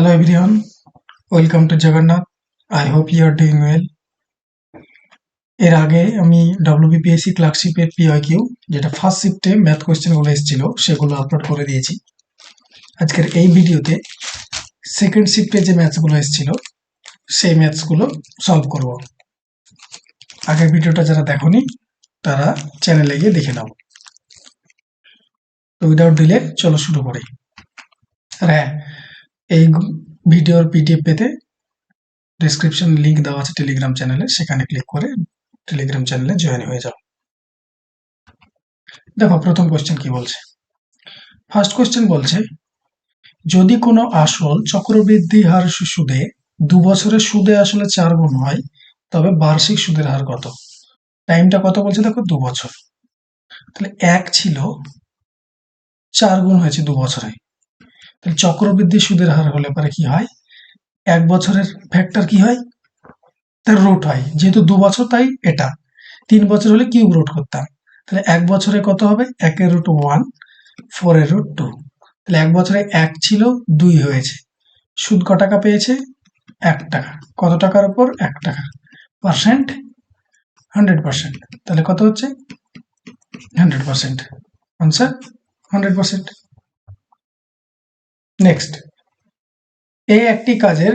Hello everyone, welcome to Jagannath. I hope you are doing well. এর আগে আমি WBPSC ক্লার্কশিপের PIQ যেটা first শিফটে ম্যাথ কোয়েশ্চেনগুলো এসেছিল সেগুলো আপলোড করে দিয়েছি। আজকের এই ভিডিওতে সেকেন্ড শিফটে যে ম্যাথসগুলো এসেছিল সেই ম্যাথসগুলো সলভ করব। আগের ভিডিওটা যারা দেখোনি তারা চ্যানেলে গিয়ে দেখে নাও। তো উইদাউট ডিলে চলো শুরু করি। আর হ্যাঁ, এই ভিডিওর PDF পেতে ডেসক্রিপশন লিংক দেওয়া আছে টেলিগ্রাম চ্যানেলে, সেখানে ক্লিক করে টেলিগ্রাম চ্যানেলে জয়েন হয়ে যাও। দেখো প্রথম কোশ্চেন কি বলছে। ফার্স্ট কোশ্চেন বলছে, যদি কোনো আসল চক্রবৃদ্ধি হার সুদে 2 বছরের সুদে আসলে 4 গুণ হয় তবে বার্ষিক সুদের হার কত? টাইমটা কত বলছে দেখো, 2 বছর। তাহলে 1 ছিল, 4 গুণ হয়েছে 2 বছরে। তাহলে চক্রবৃদ্ধি সুদের হার হলে পরে কি হয়, 1 বছরের ফ্যাক্টর কি হয়, তার রুট হয়। যেহেতু 2 বছর তাই এটা 3 বছর হলে কিউব রুট করতাম। তাহলে 1 বছরে কত হবে, 1 এর রুট 1, 4 এর রুট 2। তাহলে 1 বছরে 1 ছিল, 2 হয়েছে। সুদ ক টাকা পেয়েছে, 1 টাকা। কত টাকার উপর, 1 টাকা। পার্সেন্ট 100%। তাহলে কত হচ্ছে, 100%। আনসার 100%। নেক্সট, এ একটি কাজের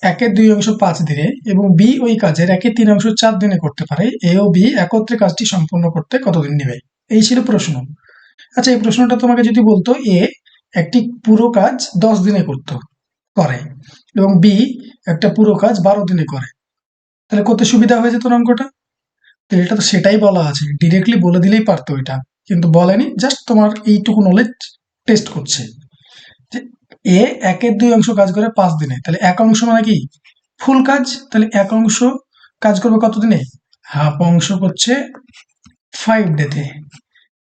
1/2 5 দিনে এবং বি ওই কাজের 1/3 4 দিনে করতে পারে। এ ও বি একত্রে কাজটি সম্পূর্ণ করতে কতদিন নেবে? এই ছিল প্রশ্ন। আচ্ছা, এই প্রশ্নটা তোমাকে যদি বলতো এ একটি পুরো কাজ 10 দিনে করে এবং বি একটা পুরো কাজ 12 দিনে করে, তাহলে করতে সুবিধা হয়ে যেত অঙ্কটা। তো এটা তো সেটাই বলা আছে, ডিরেক্টলি বলে দিলেই পারতো এটা, কিন্তু বলেনি, জাস্ট তোমার এইটুকু নলেজ টেস্ট করছে যে এ 1/2 কাজ করে 5 দিনে, তাহলে 1 অংশ মানে কি, ফুল কাজ। তাহলে 1 অংশ কাজ করবে কত দিনে, হাফ অংশ করছে 5 ডেতে।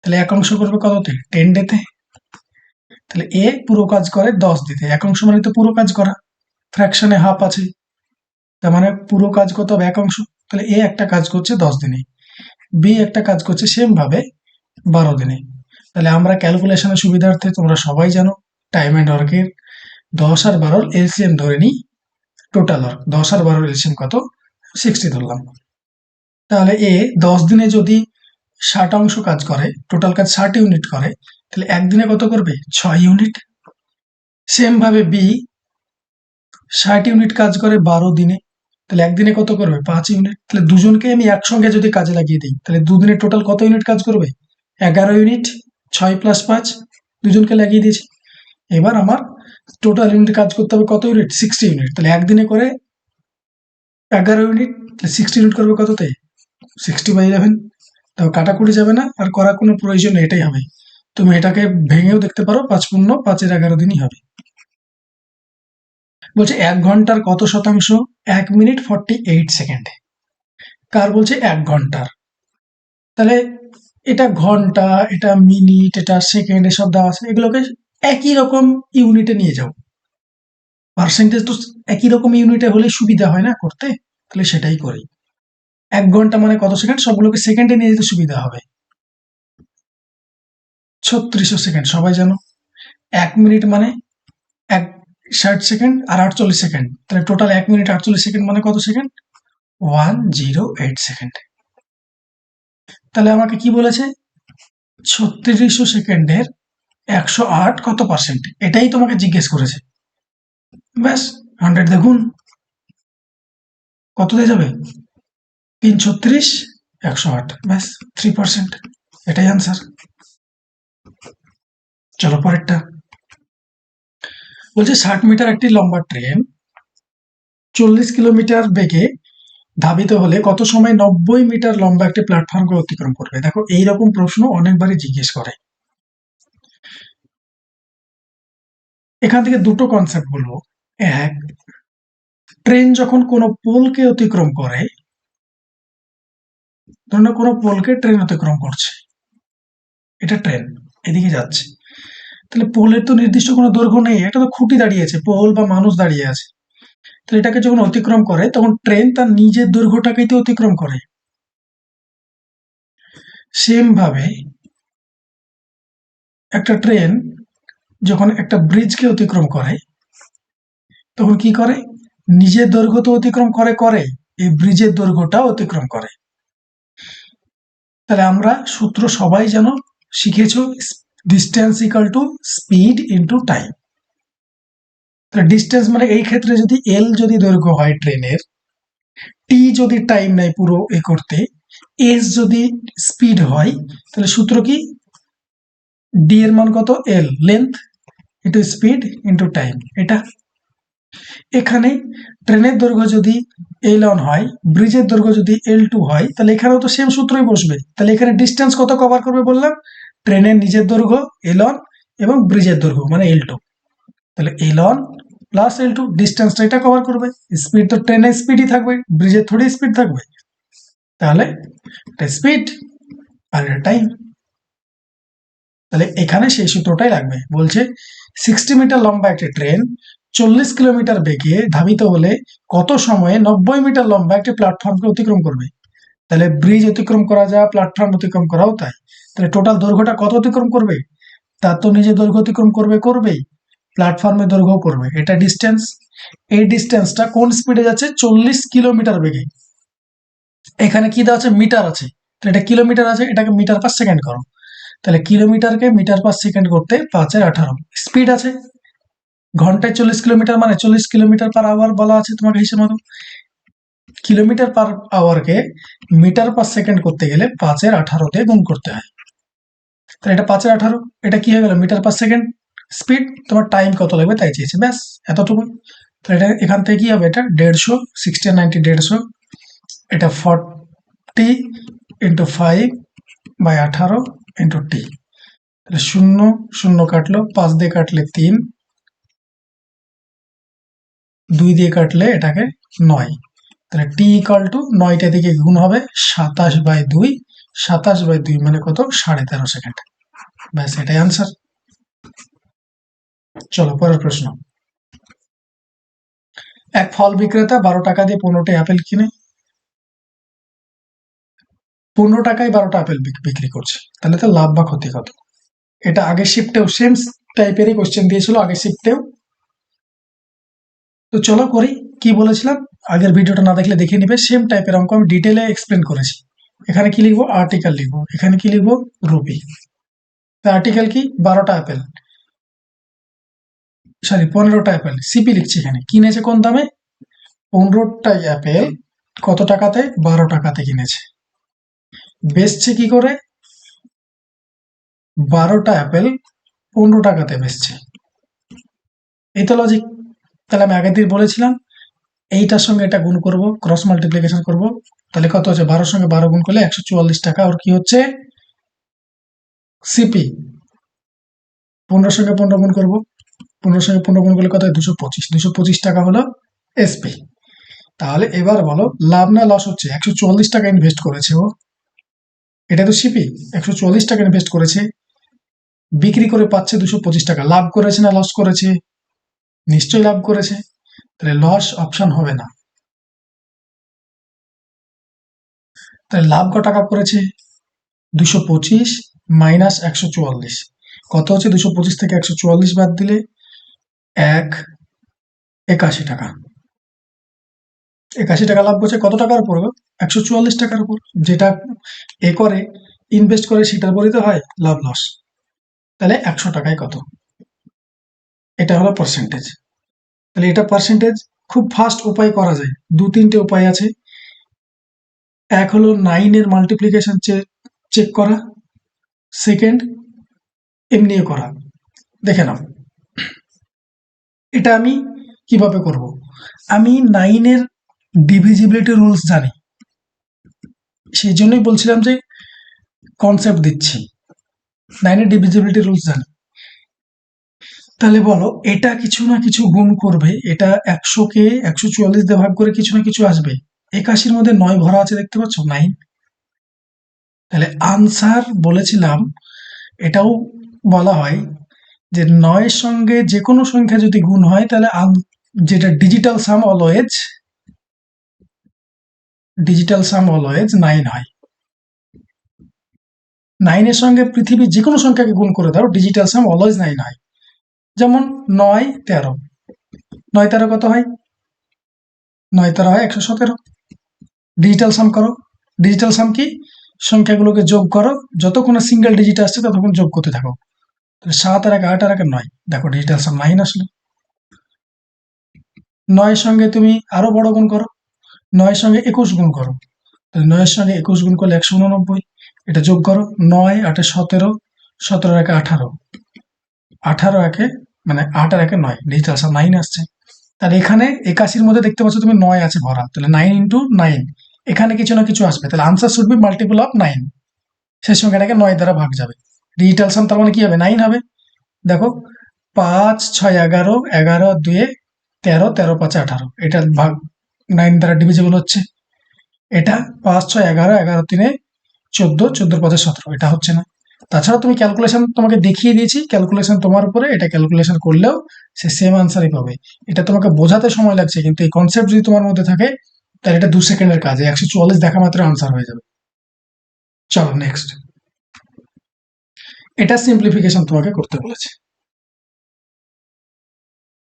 তাহলে 1 অংশ করবে কততে, 10 ডেতে। তাহলে এ পুরো কাজ করে 10 দিতে। 1 অংশ মানে তো পুরো কাজ করা, ফ্র্যাকশনে হাফ আছে, তার মানে পুরো কাজ কত হবে, 1 অংশ। তাহলে এ একটা কাজ করছে 10 দিনে, বি একটা কাজ করছে সেম ভাবে 12 দিনে। তাহলে আমরা ক্যালকুলেশনের সুবিধার্থে, তোমরা সবাই জানো টাইম অ্যান্ড ওয়ার্কের 10 আর 12 এলসিএম ধরে নিই। টোটাল ওয়ার্ক 10 আর 12 এলসিএম কত, 60 ধরলাম। তাহলে এ 10 দিনে যদি 60 অংশ কাজ করে, টোটাল কাজ 60 ইউনিট করে, তাহলে একদিনে কত করবে, 6 ইউনিট। সেম ভাবে বি 60 ইউনিট কাজ করে 12 দিনে, তাহলে একদিনে কত করবে, 5 ইউনিট। তাহলে দুজনকে আমি একসঙ্গে যদি কাজে লাগিয়ে দিই, তাহলে দুদিনে টোটাল কত ইউনিট কাজ করবে, 11 ইউনিট। 6 + 5, দুজনকে লাগিয়ে দিয়েছি। এবার আমার টোটাল ইউনিট কাজ করতে হবে কত ইউনিট, 60 ইউনিট। তাহলে একদিনে করে 11 ইউনিট, তাহলে 60 ইউনিট করবে কততে, 60/11। তো কাটাকুটি যাবে না, আর করার কোনো প্রয়োজন নেই, এটাই হবে। তুমি এটাকে ভেঙেও দেখতে পারো, 5 × 5 = 11 দিনই হবে। বলছে 1 ঘন্টার কত শতাংশ, 1 মিনিট 48 সেকেন্ডে। কার বলছে, 1 ঘন্টার। তাহলে এটা ঘন্টা, এটা মিনিট, এটা সেকেন্ড, এসব দেওয়া আছে, এগুলোকে একই রকম ইউনিটে নিয়ে যাও। পার্সেন্টেজ তো একই রকম ইউনিটে হলে সুবিধা হয় না করতে, তাহলে সেটাই করি। 1 ঘন্টা মানে কত সেকেন্ড, সবগুলোকে সেকেন্ডে নিয়ে যেতে সুবিধা হবে। 3600 সেকেন্ড সবাই জানো। 1 মিনিট মানে 60 সেকেন্ড আর 48 সেকেন্ড, তাহলে টোটাল 1 মিনিট 48 সেকেন্ড মানে কত সেকেন্ড, 108 সেকেন্ড। তাহলে আমাকে কি বলেছে, 3600 সেকেন্ডের 108 কত পার্সেন্ট, এটাই তোমাকে জিজ্ঞেস করেছে। ব্যাস 100 দেখুন কত দিয়ে যাবে, 336 108, ব্যাস 3%, এটাই আনসার। চলো পরেরটা। বলছে 60 মিটার একটি লম্বা ট্রেন 40 কিলোমিটার বেগে ধাবিত হলে কত সময় 90 মিটার লম্বা একটি প্ল্যাটফর্মকে অতিক্রম করবে? দেখো এইরকম প্রশ্ন অনেকবারই জিজ্ঞেস করে। এখান থেকে দুটো কনসেপ্ট বলবো। এক, ট্রেন যখন কোনো পোলকে অতিক্রম করে, ধরুন কোনো পোলকে ট্রেন অতিক্রম করছে, এটা ট্রেন এদিকে যাচ্ছে, তাহলে পোলের তো নির্দিষ্ট কোনো দৈর্ঘ্য নেই, এটা তো খুঁটি দাঁড়িয়ে আছে, পোল বা মানুষ দাঁড়িয়ে আছে। তাহলে এটাকে যখন অতিক্রম করে তখন ট্রেন তার নিজের দৈর্ঘ্যটাকেই তো অতিক্রম করে। সেম ভাবে একটা ট্রেন যখন একটা ব্রিজকে অতিক্রম করে, তখন কি করে, নিজের দৈর্ঘ্য তো অতিক্রম করে করে এই ব্রিজের দৈর্ঘ্যটাও অতিক্রম করে। তাহলে আমরা সূত্র সবাই যেন শিখেছো, distance equal to speed into time. তাহলে ডিস্টেন্স মানে এই ক্ষেত্রে যদি এল যদি দৈর্ঘ্য হয় ট্রেনের, টি যদি টাইম নেয় পুরো এ করতে, এস যদি স্পিড হয়, তাহলে সূত্র কি, ডি এর মান কত, এল length into speed into time. এটা এখানে ট্রেনের দৈর্ঘ্য যদি L1 হয়, ব্রিজের দৈর্ঘ্য যদি L2 হয়, তাহলে এখানেও তো সেম সূত্রই বসবে। তাহলে এখানে ডিস্টেন্স কত কভার করবে বললাম, ট্রেনের নিজের দৈর্ঘ্য L1 এবং ব্রিজের দৈর্ঘ্য মানে L2। তাহলে L1 প্লাস L2 ডিস্টেন্সটা এটা কভার করবে। স্পিড তো ট্রেনের স্পিডই থাকবে, ব্রিজের থোড়ি স্পিড থাকবে। তাহলে এটা স্পিড আর এটা টাইম। তাহলে এখানে সেই সূত্রটাই লাগবে। বলছে 60 মিটার লম্বা একটি ট্রেন 40 কিলোমিটার বেগে ধাবিত হলে কত সময়ে 90 মিটার লম্বা একটি প্ল্যাটফর্মকে অতিক্রম করবে। তাহলে ব্রিজ অতিক্রম করা যা, প্ল্যাটফর্ম অতিক্রম করাও তাই। তাহলে টোটাল দৈর্ঘ্যটা কত অতিক্রম করবে, তার তো নিজের দৈর্ঘ্য অতিক্রম করবেই, প্ল্যাটফর্মের দৈর্ঘ্য করবে। এটা ডিস্টেন্স। এই ডিস্টেন্সটা কোন স্পিডে যাচ্ছে, 40 কিলোমিটার বেগে। এখানে কি দেওয়া আছে, মিটার আছে, তো এটা কিলোমিটার আছে, এটাকে মিটার পার সেকেন্ড করো। তাহলে কিলোমিটারকে মিটার পার সেকেন্ড করতে 5/18। স্পিড আছে, ঘন্টায় 40 কিলোমিটার মানে 40 কিলোমিটার পার আওয়ার বলা আছে তোমাকে হিসেব মতো। কিলোমিটার পার আওয়ারকে মিটার পার সেকেন্ড করতে গেলে 5/18 দিয়ে গুণ করতে হয়। তাহলে এটা 5/18, এটা কি হয়ে গেল, মিটার পার সেকেন্ড। স্পিড, তোমার টাইম কত লাগবে তাই চেয়েছে, ব্যাস এতটুকু। তাহলে এটা এখান থেকে কি হবে, এটা 150, 60 আর 90 150, এটা 40 ইন্টু 5/18 ইন্টু টি। তাহলে 0 0 কাটলো, 5 দিয়ে কাটলে 3, 2 দিয়ে কাটলে এটাকে 9। তাহলে টি ইকাল টু 9টা দিকে গুণ হবে 27/2, 27/2 মানে কত, 13.5 সেকেন্ড। ব্যাস এটাই আনসার। চলো পরের প্রশ্ন। এক ফল বিক্রেতা 12 টাকা দিয়ে 15টি আপেল কিনে 15 টাকায় 12টা আপেল বিক্রি করছে, তাহলে তো লাভ বা ক্ষতি কত। এটা আগের শিফটেও সেম টাইপেরই কোশ্চেন দিয়েছিল, আগের শিফটেও। তো চলো করি। কি বলেছিলাম, আগের ভিডিওটা না দেখলে দেখে নিবে, সেম টাইপের অঙ্ক আমি ডিটেলে এক্সপ্লেন করেছি। এখানে কি লিখবো, আর্টিকেল লিখবো, এখানে কি লিখবো, রুপি। আর্টিকেল কি, 12টা আপেল, সরি 15টা অ্যাপেল, সিপি লিখছি এখানে, কিনেছে কোন দামে, 15টাই অ্যাপেল কত টাকাতে, 12 টাকাতে কিনেছে। বেচছে কি করে, 12টা অ্যাপেল 15 টাকাতে বেচছে। এই তো লজিক। তাহলে আমি আগের দিন বলেছিলাম এইটার সঙ্গে এটা গুণ করব, ক্রস মাল্টিপ্লিকেশন করব, তাহলে কত হচ্ছে, 12 সঙ্গে 12 গুণ করলে 144 টাকা। আর কি হচ্ছে, সিপি। 15 সঙ্গে 15 গুণ করবো, 15 সঙ্গে 15 গুণ করলে কত হয়, 225, 225 টাকা হলো এসপি। তাহলে এবার বলো লাভ না লস হচ্ছে, 144 টাকা ইনভেস্ট করেছে ও, এটা তো সিপি, 144 টাকা ইনভেস্ট করেছে, বিক্রি করে পাচ্ছে 225 টাকা। লাভ করেছে না লস করেছে, নিশ্চয়ই লাভ করেছে, তাহলে লস অপশন হবে না। তাহলে লাভ কত টাকা করেছে, 225 মাইনাস 144, কত হচ্ছে, 225 থেকে 144 বাদ দিলে 81 টাকা। 81 টাকা লাভ করছে, কত টাকার উপর, 144 টাকার উপর। যেটা এ করে ইনভেস্ট করে সেটার উপরই তো হয় লাভ লস। তাহলে 100 টাকায় কত, এটা হলো পার্সেন্টেজ। তাহলে এটা পার্সেন্টেজ খুব ফাস্ট উপায় করা যায়, 2-3টে উপায় আছে। এক হলো 9 এর মাল্টিপ্লিকেশন চেক করা, সেকেন্ড এমনিও করা। দেখে নাও এটা আমি কিভাবে করব। আমি 9 এর ডিভিজিবিলিটি রুলস জানি, সেই জন্যই বলছিলাম যে কনসেপ্ট দিচ্ছি, 9 এর ডিভিজিবিলিটি রুলস জানি। তাহলে বলো এটা কিছু না কিছু গুণ করবে, এটা 100কে 144 দিয়ে ভাগ করে কিছু না কিছু আসবে। 81-র মধ্যে 9 ভরা আছে, দেখতে পাচ্ছ 9। তাহলে আনসার বলেছিলাম, এটাও বলা হয় যে 9-এর সঙ্গে যে কোনো সংখ্যা যদি গুণ হয় তাহলে যেটা ডিজিটাল সাম অলওয়েজ 9 হয়। 9-এর সঙ্গে পৃথিবীর যে কোনো সংখ্যাকে গুণ করে দাও, ডিজিটাল সাম অলওয়েজ 9 হয়। যেমন 9 13, 9 × 13 কত হয়? 9 × 13 হয় 117। ডিজিটাল সাম করো। ডিজিটাল সাম কি? সংখ্যাগুলোকে যোগ করো, যতক্ষণ সিঙ্গেল ডিজিট আসছে ততক্ষণ যোগ করতে থাকো। 7 আর 1 8 আর 1 9, দেখো ডিজিটাল সাম 9 আসলো। 9 সঙ্গে তুমি আরো বড় গুণ করো, 9 সঙ্গে 21 গুণ করো, 9 সঙ্গে 21 গুণ করলে 189। এটা যোগ করো, 9 8 17, 17 1 18, 18 1 মানে 8 আর 1 9, ডিজিটাল সাম 9 আসছে। তাহলে এখানে 81 মধ্যে দেখতে পাচ্ছ তুমি 9 আছে ভরা, তাহলে 9 × 9, এখানে কিছু না কিছু আসবে, তাহলে answer should be multiple of 9। সেই সংখ্যাটাকে 9 দ্বারা ভাগ যাবে। ডিজিটাল সাম তার মানে কি হবে? 9 হবে। দেখো 5 6 11, 11 2 13, 13 5 18, এটা ভাগ 9 দ্বারা ডিভিজিবল হচ্ছে। এটা 5 6 11, 11 3 14, 14 5 17, এটা হচ্ছে না। তাছাড়া তুমি ক্যালকুলেশন তোমাকে দেখিয়ে দিয়েছি, ক্যালকুলেশন তোমার উপরে, এটা ক্যালকুলেশন করলেও সে সেম আনসারই পাবে। এটা তোমাকে বোঝাতে সময় লাগছে, কিন্তু এই কনসেপ্ট যদি তোমার মধ্যে থাকে তাহলে এটা 2 সেকেন্ডের কাজ, 144 দেখা মাত্র আনসার হয়ে যাবে। চলো নেক্সট। এটা সিম্পলিফিকেশন তোমাকে করতে বলেছে।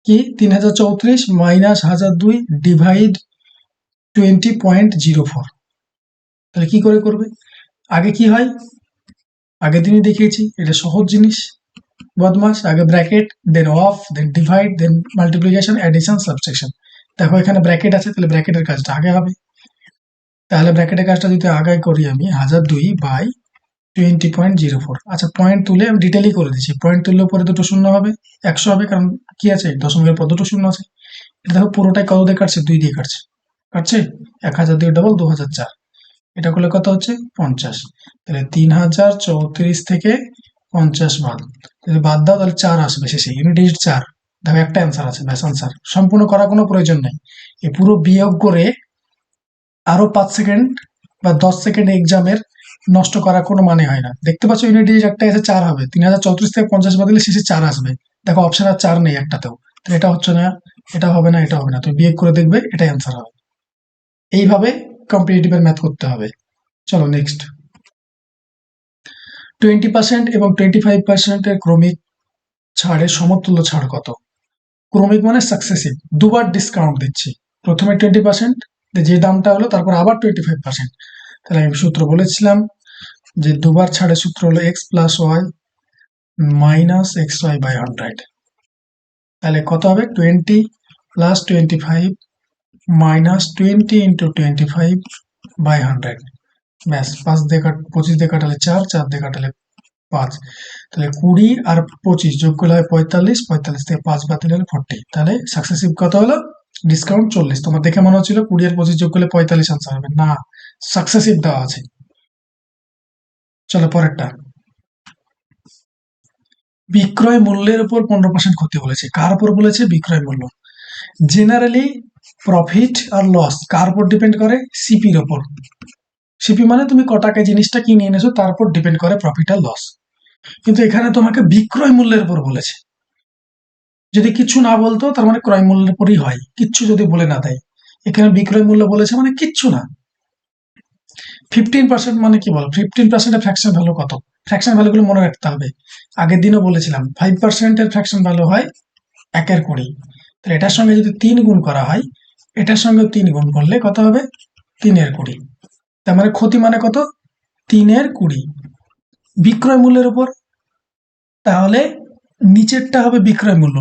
কি? 3034 মাইনাস 1002 ডিভাইড 20.04, তাহলে কি করে করবে? আগে কি হয়? আগের দিনই দেখিয়েছি, এটা সহজ জিনিস বদমাস। আগে bracket, then of, then divide, then multiplication, addition, subtraction. দেখো এখানে ব্র্যাকেট আছে, তাহলে ব্র্যাকেটের কাজটা আগে হবে। তাহলে ব্র্যাকেটের কাজটা যদি আগে করি আমি, 1002/20.04। আচ্ছা, পয়েন্ট তুলে আমি ডিটেলই করে দিচ্ছি। পয়েন্ট তুললে পরে দুটো শূন্য হবে, 100 হবে, কারণ কি আছে? দশমিকের পর দুটো শূন্য আছে। এটা দেখো পুরোটাই কত দিয়ে কাটছে? 2 দিয়ে কাটছে। কাটছে 1002 ডবল 2004, এটা করলে কত হচ্ছে? 50। তাহলে 3034 থেকে 50 বাদ, যদি বাদ দাও তাহলে 4 আসবে শেষে, ইউনিট ডিজিট 4। দেখো একটা অ্যান্সার আছে, ব্যাস আনসার। সম্পূর্ণ করার কোনো প্রয়োজন নেই। এই পুরো বিয়োগ করে আরো 5 সেকেন্ড বা 10 সেকেন্ড এক্সামের নষ্ট করার কোনো মানে হয় না। দেখতে পাচ্ছ ইউনিট ডিজিট একটা এসে 4 হবে, 3034 থেকে 50 বাদলে শেষে 4 আসবে। দেখো অপশন আর 4 নেই একটাতেও, তাহলে এটা হচ্ছে না, এটা হবে না, এটা হবে না। তুমি বিয়োগ করে দেখবে, এটাই অ্যান্সার হবে। এইভাবে কম্পিটিটিভের ম্যাথ করতে হবে। চলো নেক্সট। 20% এবং 25% এর ক্রমিক ছাড়ের সমতুল্য ছাড় কত? ক্রমিক মানে সাকসেসিভ, দুবার ডিসকাউন্ট দিচ্ছি। প্রথমে 20%, যে দামটা হলো, তারপর আবার 25%। তাহলে আমি সূত্র বলেছিলাম যে দুবার ছাড়ের সূত্র হলো x plus y minus x y by 100। তাহলে কত হবে? 20 প্লাস 25 মাইনাস 20 ইন্টু 25 বাই 100। ব্যাস, 5 দিয়ে 25 দিয়ে কাটালে 4, 4 দিয়ে কাটালে 5, তাহলে 20 আর 25 যোগ করলে হয় 45, 45 থেকে 5 বাদ দিলে 40। তাহলে সাকসেসিভ কত হলো? ডিসকাউন্ট 40। তোমার দেখে মনে হচ্ছিল 20 আর 25 যোগ করলে 45 আনসার হবে, না, সাকসেসিভ দেওয়া আছে। চলো পরেরটা। বিক্রয় মূল্যের উপর 15% ক্ষতি বলেছে। কার উপর বলেছে? বিক্রয় মূল্য। জেনারেলি প্রফিট আর লস কার উপর ডিপেন্ড করে? সিপির উপর। সিপি মানে তুমি ক টাকায় জিনিসটা কিনে এনেছো, তার উপর ডিপেন্ড করে প্রফিট আর লস। কিন্তু এখানে তোমাকে বিক্রয় মূল্যের উপর বলেছে। যদি কিছু না বলতো তার মানে ক্রয় মূল্যের উপরই হয়, কিচ্ছু যদি বলে না দেয়। এখানে বিক্রয় মূল্য বলেছে মানে কিচ্ছু না। 15% মানে কি বল? 15% এর ফ্র্যাকশন ভ্যালু কত? ফ্র্যাকশন ভ্যালুগুলো মনে রাখতে হবে। আগের দিনও বলেছিলাম 5% এর ফ্র্যাকশন ভ্যালু হয় 1/20। তাহলে এটার সঙ্গে যদি 3 গুণ করা হয়, এটার সঙ্গে 3 গুণ করলে কত হবে? 3/20। তার মানে ক্ষতি মানে কত? 3/20 বিক্রয় মূল্যের উপর। তাহলে নিচেরটা হবে বিক্রয় মূল্য,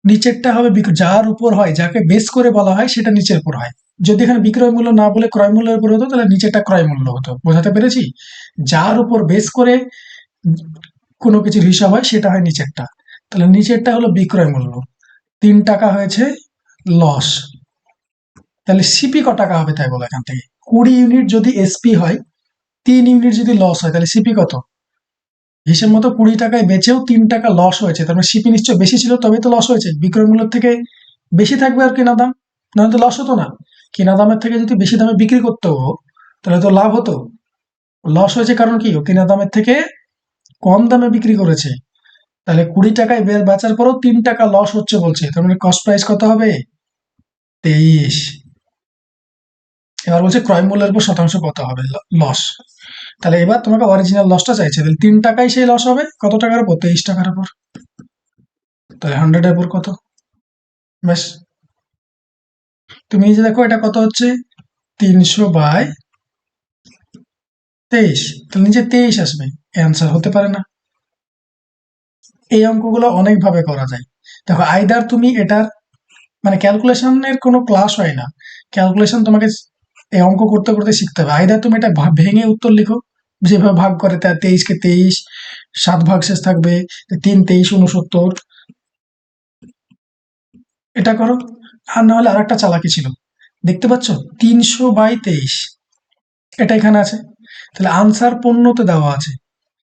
নিচেরটা হবে যার উপর হয়, যাকে বেস করে বলা হয় সেটা নিচের উপর হয়। যদি এখানে বিক্রয় মূল্য না বলে ক্রয় মূল্যের উপর হতো, তাহলে নিচেরটা ক্রয় মূল্য হতো। বোঝাতে পেরেছি? যার উপর বেস করে কোনো কিছুর হিসাব হয় সেটা হয় নিচেরটা। তাহলে নিচেরটা হলো বিক্রয় মূল্য, 3 টাকা হয়েছে লস। তাহলে সিপি ক টাকা হবে তাই বলো এখান থেকে? 20 ইউনিট যদি এসপি হয়, 3 ইউনিট যদি লস হয়, তাহলে সিপি কত? হিসেব মতো 20 টাকায় বেচেও 3 টাকা লস হয়েছে, তার মানে সিপি নিশ্চয় বেশি ছিল, তবেই তো লস হয়েছে। বিক্রয় মূল্যের থেকে বেশি থাকবে আর কেনা দাম, নাহলে তো লস হতো না। কেনা দামের থেকে যদি বেশি দামে বিক্রি করতে তাহলে তো লাভ হতো। লস হয়েছে কারণ কি? ও কেনা দামের থেকে কম দামে বিক্রি করেছে। তাহলে 20 টাকায় বেচার পরেও 3 টাকা লস হচ্ছে বলছে, তার মানে কস্ট প্রাইস কত হবে? 23। এবার বলছে ক্রয় মূল্যের উপর শতাংশ কত হবে লস। তাহলে এবার তোমাকে অরিজিনাল লসটা চাইছে, তাহলে 3 টাকায় সেই লস হবে কত টাকার উপর? 23 টাকার উপর। তাহলে 100 এর উপর কত? ব্যাস। তুমি এই যে দেখো এটা কত হচ্ছে 300/23, তাহলে নিচে 23 আসবে, অ্যান্সার হতে পারে না। এই অঙ্কগুলো অনেকভাবে করা যায়। দেখো আইদার তুমি এটার মানে ক্যালকুলেশনের কোনো ক্লাস হয় না, ক্যালকুলেশন তোমাকে এই অঙ্ক করতে করতে শিখতে হবে। আইদার তুমি এটা ভেঙে উত্তর লিখো, যেভাবে ভাগ করে, তা 23 কে 23, 7 ভাগ শেষ থাকবে, 3 23 69, এটা করো। আর না হলে আরেকটা চালাকি ছিল, দেখতে পাচ্ছ 300/23, এটা এখানে আছে, তাহলে আনসার পূর্ণতে দেওয়া আছে,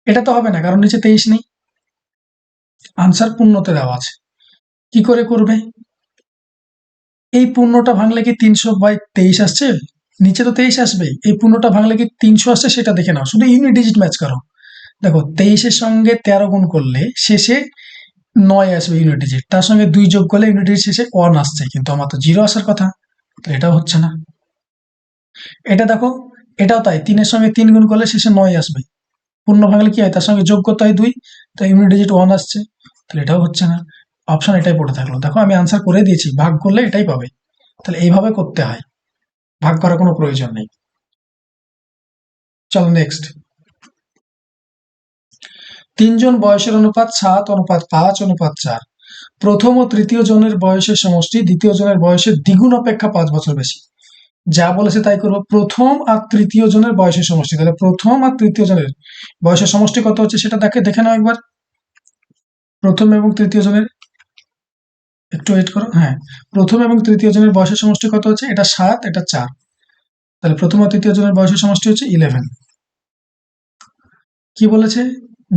এটা তো হবে না কারণ নিচে 23 নেই, আনসার পূর্ণতে দেওয়া আছে। কি করে করবে? এই পূর্ণটা ভাঙলে কি 300/23 আসছে? নিচে তো 23 আসবে, এই পূর্ণটা ভাঙলে কি 300 আসছে সেটা দেখে নাও, শুধু ইউনিট ডিজিট ম্যাচ করো। দেখো 23-এর সঙ্গে 13 গুণ করলে শেষে 9 আসবে ইউনিট ডিজিট, তার সঙ্গে 2 যোগ করলে ইউনিট ডিজিট শেষে 1 আসছে, কিন্তু আমার তো 0 আসার কথা, তো এটাও হচ্ছে না। এটা দেখো, এটাও তাই, 3-এর সঙ্গে 3 গুণ করলে শেষে 9 আসবে, পূর্ণ ভাঙলে কি হয়, তার সঙ্গে যোগ করতে হয় 2, তাই ইউনিট ডিজিট 1 আসছে, তাহলে এটাও হচ্ছে না। অপশন এটাই পড়ে থাকলো। দেখো আমি আনসার করে দিয়েছি, ভাগ করলে এটাই পাবে, তাহলে এইভাবে করতে হয়, ভাগ করার কোনো প্রয়োজন নেই। চলো নেক্সট। 3 জন বয়সের অনুপাত 7:5:4। প্রথম ও তৃতীয় জনের বয়সের সমষ্টি দ্বিতীয় জনের বয়সের দ্বিগুণ অপেক্ষা 5 বছর বেশি। যা বলেছে তাই করবো। প্রথম আর তৃতীয় জনের বয়সের সমষ্টি, তাহলে প্রথম আর তৃতীয় জনের বয়সের সমষ্টি কত হচ্ছে সেটা দেখে নাও একবার। প্রথম এবং তৃতীয় জনের, একটু ওয়েট করো, হ্যাঁ, প্রথম এবং তৃতীয় জনের বয়সের সমষ্টি কত হচ্ছে, এটা 7, এটা 4, তাহলে প্রথম আর তৃতীয় জনের বয়সের সমষ্টি হচ্ছে 11। কি বলেছে?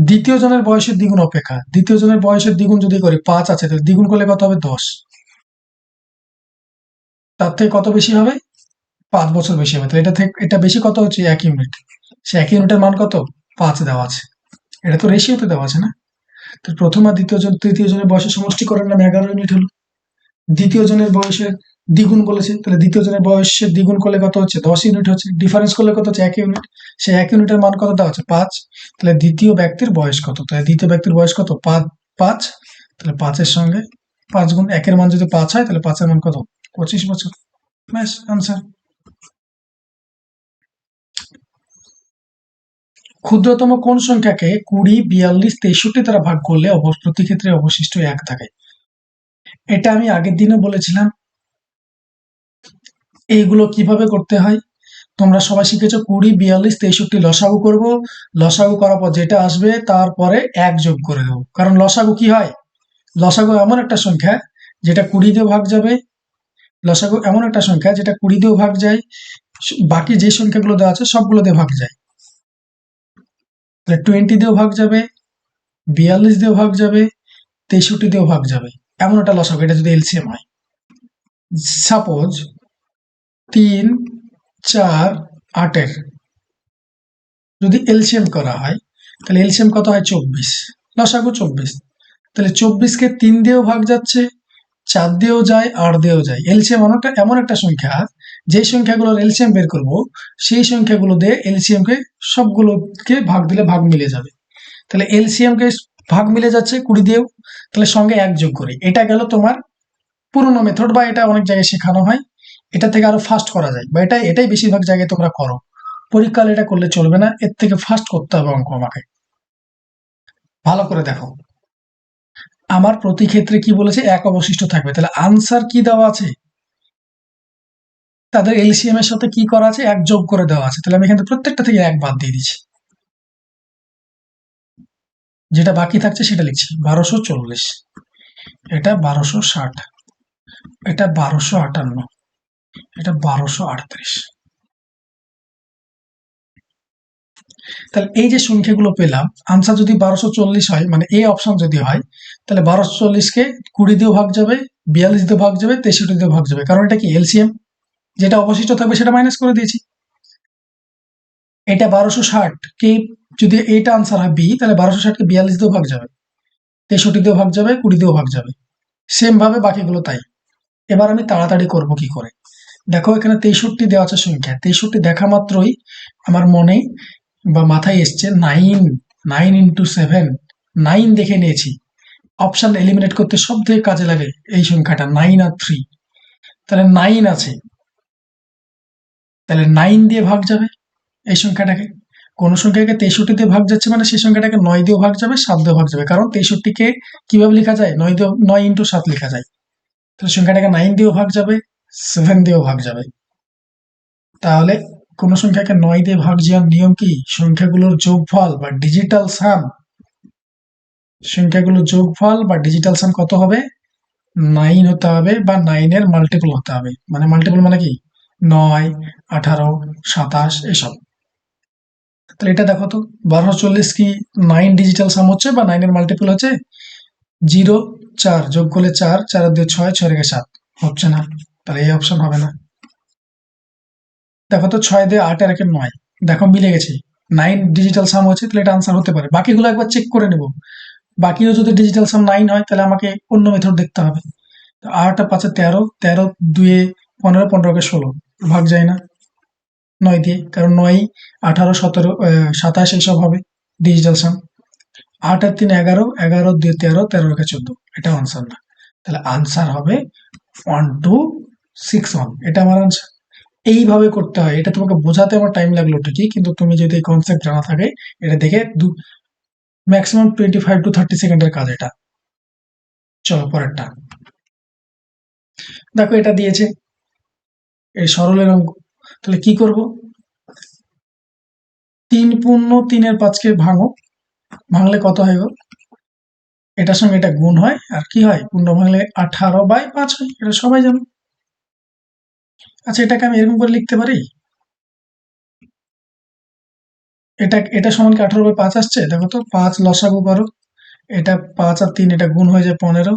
দ্বিতীয় জনের বয়সের দ্বিগুণ অপেক্ষা, দ্বিতীয় জনের বয়সের দ্বিগুণ যদি করি 5 আছে, তাহলে দ্বিগুণ করলে কত হবে 10, তার থেকে কত বেশি হবে, 5 বছর বেশি হবে, তাহলে এটা থেকে এটা বেশি কত হচ্ছে 1 ইউনিট, সে 1 ইউনিটের মান কত 5 দেওয়া আছে, এটা তো রেশিওতে দেওয়া আছে না। তো প্রথম আর দ্বিতীয় জন তৃতীয় জনের বয়সের সমষ্টি করার নাম 11 ইউনিট হলো। দ্বিতীয় জনের বয়সের দ্বিগুণ বলেছে, তাহলে দ্বিতীয় জনের বয়সের দ্বিগুণ করলে কত হচ্ছে 10 ইউনিট হচ্ছে, ডিফারেন্স করলে কত হচ্ছে 1 ইউনিট, সেই 1 ইউনিটের মান কত দেওয়া হচ্ছে 5, তাহলে দ্বিতীয় ব্যক্তির বয়স কত, তাহলে দ্বিতীয় ব্যক্তির বয়স কত 5, তাহলে 5-এর সঙ্গে 5 গুণ 1-এর মান যদি 5 হয়, তাহলে 5-এর মান কত 25 বছর, ব্যাস আনসার। ক্ষুদ্রতম কোন সংখ্যাকে 20, 42, 63 দ্বারা ভাগ করলে প্রতি ক্ষেত্রে অবশিষ্ট 1 থাকে? এটা আমি আগের দিনও বলেছিলাম, এইগুলো কিভাবে করতে হয় তোমরা সবাই শিখেছো। 20, 42, 63 লসাগু করব, লসাগু করার পর যেটা আসবে তারপরে 1 যোগ করে দেবো, কারণ লসাগু কি হয়, লসাগু এমন একটা সংখ্যা যেটা 20 দিয়ে ভাগ যাবে, লসাগু এমন একটা সংখ্যা যেটা 20 দিয়েও ভাগ যায়, বাকি যে সংখ্যাগুলো দেওয়া আছে সবগুলো দিয়ে ভাগ যায়, তাহলে 20 দিয়েও ভাগ যাবে, 42 দিয়েও ভাগ যাবে, 63 দিয়েও ভাগ যাবে, এমন একটা লসাগু, এটা যদি এলসিএম হয়। সাপোজ 3, 4, 8-এর যদি এলসিএম করা হয়, তাহলে এলসিএম কত হয় 24, লসাগু 24, তাহলে 24-কে 3 দিয়েও ভাগ যাচ্ছে, 4 দিয়েও যায়, 8 দিয়েও যায়। এলসিএম এমন একটা সংখ্যা, যে সংখ্যাগুলোর এলসিএম বের করব সেই সংখ্যাগুলো দিয়ে এলসিএম কে সবগুলোকে ভাগ দিলে ভাগ মিলে যাবে, তাহলে এলসিএম কে ভাগ মিলে যাচ্ছে 20 দিয়েও, তাহলে সঙ্গে 1 যোগ করি। এটা গেল তোমার পুরোনো মেথড, বা এটা অনেক জায়গায় শেখানো হয়, এটা থেকে আরো ফাস্ট করা যায়, বা এটাই বেশিরভাগ জায়গায় তোমরা করো। পরীক্ষায় এটা করলে চলবে না, এর থেকে ফাস্ট করতে হবে অঙ্ক আমাকে। ভালো করে দেখো, আমার প্রতি ক্ষেত্রে কি বলেছে 1 অবশিষ্ট থাকবে, তাহলে আনসার কি দেওয়া আছে, তাদের এলসিএম এর সাথে কি করা আছে 1 যোগ করে দেওয়া আছে, তাহলে আমি এখানে প্রত্যেকটা থেকে 1 বাদ দিয়ে দিচ্ছি, যেটা বাকি থাকছে সেটা লিখছি 1240, এটা 1260, এটা 1258, এটা 1238। তাহলে এই যে সংখ্যাগুলো পেলাম, আনসার যদি 1240 হয়, মানে এই অপশন যদি হয়, তাহলে 1240-কে 20 দিয়েও ভাগ যাবে, 42 দিয়ে ভাগ যাবে, 63 দিয়ে ভাগ যাবে, কারণ এটা কি এলসিএম, যেটা অবশিষ্ট থাকবে সেটা মাইনাস করে দিয়েছি। এটা 1260-কে যদি এইটা আনসার হয় বি, তাহলে 1260-কে 42 দিয়েও ভাগ যাবে, 63 দিয়েও ভাগ যাবে, 20 দিয়েও ভাগ যাবে, সেম ভাবে বাকিগুলো তাই। এবার আমি তাড়াতাড়ি করব কি করে, দেখো এখানে 63 দেওয়া আছে সংখ্যা, 63 দেখা মাত্রই আমার মনে বা মাথায় এসছে 9, 9 × 7, 9 দেখে নিয়েছি, অপশন এলিমিনেট করতে সব থেকে কাজে লাগে এই সংখ্যাটা 9 আর 3। তাহলে 9 আছে, তাহলে 9 দিয়ে ভাগ যাবে এই সংখ্যাটাকে। কোন সংখ্যাকে 63 দিয়ে ভাগ যাচ্ছে মানে সেই সংখ্যাটাকে 9 দিয়েও ভাগ যাবে, 7 দিয়েও ভাগ যাবে, কারণ 63 কে কিভাবে লেখা যায়, 9 ইন্টু 7 লেখা যায়। তাহলে সংখ্যাটাকে 9 দিয়েও ভাগ যাবে, 7 দিয়েও ভাগ যাবে। তাহলে কোন সংখ্যাকে 9 দিয়ে ভাগ যাওয়ার নিয়ম কি? সংখ্যাগুলোর যোগফল বা ডিজিটাল সাম, সংখ্যাগুলোর যোগফল বা ডিজিটাল সাম কত হবে? 9 হতে হবে বা 9 এর মাল্টিপল হতে হবে। মানে মাল্টিপল মানে কি? 9, 18, 27 এসব। তাহলে এটা দেখো তো, 1240 কি 9 ডিজিটাল সাম হচ্ছে বা 9 এর মাল্টিপল হচ্ছে? 0, 4 যোগ করলে 4, 4 দিয়ে 6, 6 রেখে 7, হচ্ছে না। তাহলে এই অপশন হবে না। দেখো তো 6 দিয়ে 8 আর 1 9, দেখো মিলে গেছে, 9 ডিজিটাল সাম হচ্ছে, তাহলে এটা আনসার হতে পারে। বাকিগুলো একবার চেক করে নেব, বাকিও যদি ডিজিটাল সাম 9 হয় তাহলে আমাকে অন্য মেথড দেখতে হবে। 8 আর 5 13, 13 2 15, 15 16 ভাগ যায় না 9 দিয়ে, কারণ 9, 18, 17, 27 এইসব হবে ডিজিটাল সাম। 8 আর 3 11, 11 2 13, 13 14, এটা আনসার না। তাহলে আনসার হবে 1261, এটা আমার আনসার। এইভাবে করতে হয়, এটা তোমাকে বোঝাতে আমার টাইম লাগলো ঠিকই, কিন্তু তুমি যদি এই কনসেপ্ট জানা থাকে, এটা দেখে ম্যাক্সিমাম 25 to 30 সেকেন্ডের কাজ এটা। চলো পরেরটা দেখো, এটা দিয়েছে এই সরলের অঙ্ক। তাহলে কি করব? 3 পূর্ণ 3 5কে ভাঙো, ভাঙলে কত হয় গো? এটার সঙ্গে এটা গুণ হয়, আর কি হয়? পূর্ণ ভাঙলে 18/5 হয়, এটা সবাই জানো। আচ্ছা, এটাকে আমি এরকম করে লিখতে পারি, এটা সমান কি 18/5 আসছে? দেখো তো, 5 লসাগু করো, এটা 5 আর 3 এটা গুণ হয়ে যায় 15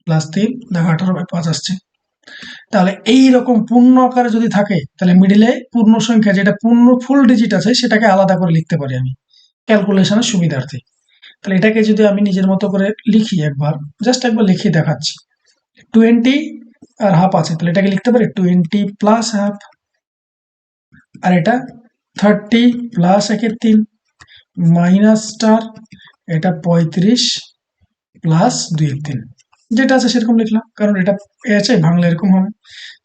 প্লাস 3, দেখো 18/5 আসছে। তাহলে এই রকম পূর্ণ আকারে যদি থাকে, তাহলে মিডিলে পূর্ণ সংখ্যা যেটা পূর্ণ ফুল ডিজিট আছে সেটাকে আলাদা করে লিখতে পারি আমি ক্যালকুলেশনের সুবিধার্থে। তাহলে এটাকে যদি আমি নিজের মতো করে লিখি, জাস্ট একবার লিখে দেখাচ্ছি। 20 আর হাফ আছে, তাহলে এটাকে লিখতে পারি 20 প্লাস হাফ, আর এটা 30 প্লাস 1/3 মাইনাস স্টার, এটা 35 প্লাস 2/3, যেটা আছে সেরকম লিখলাম, কারণ এটা আছে ভাঙলে এরকম হবে।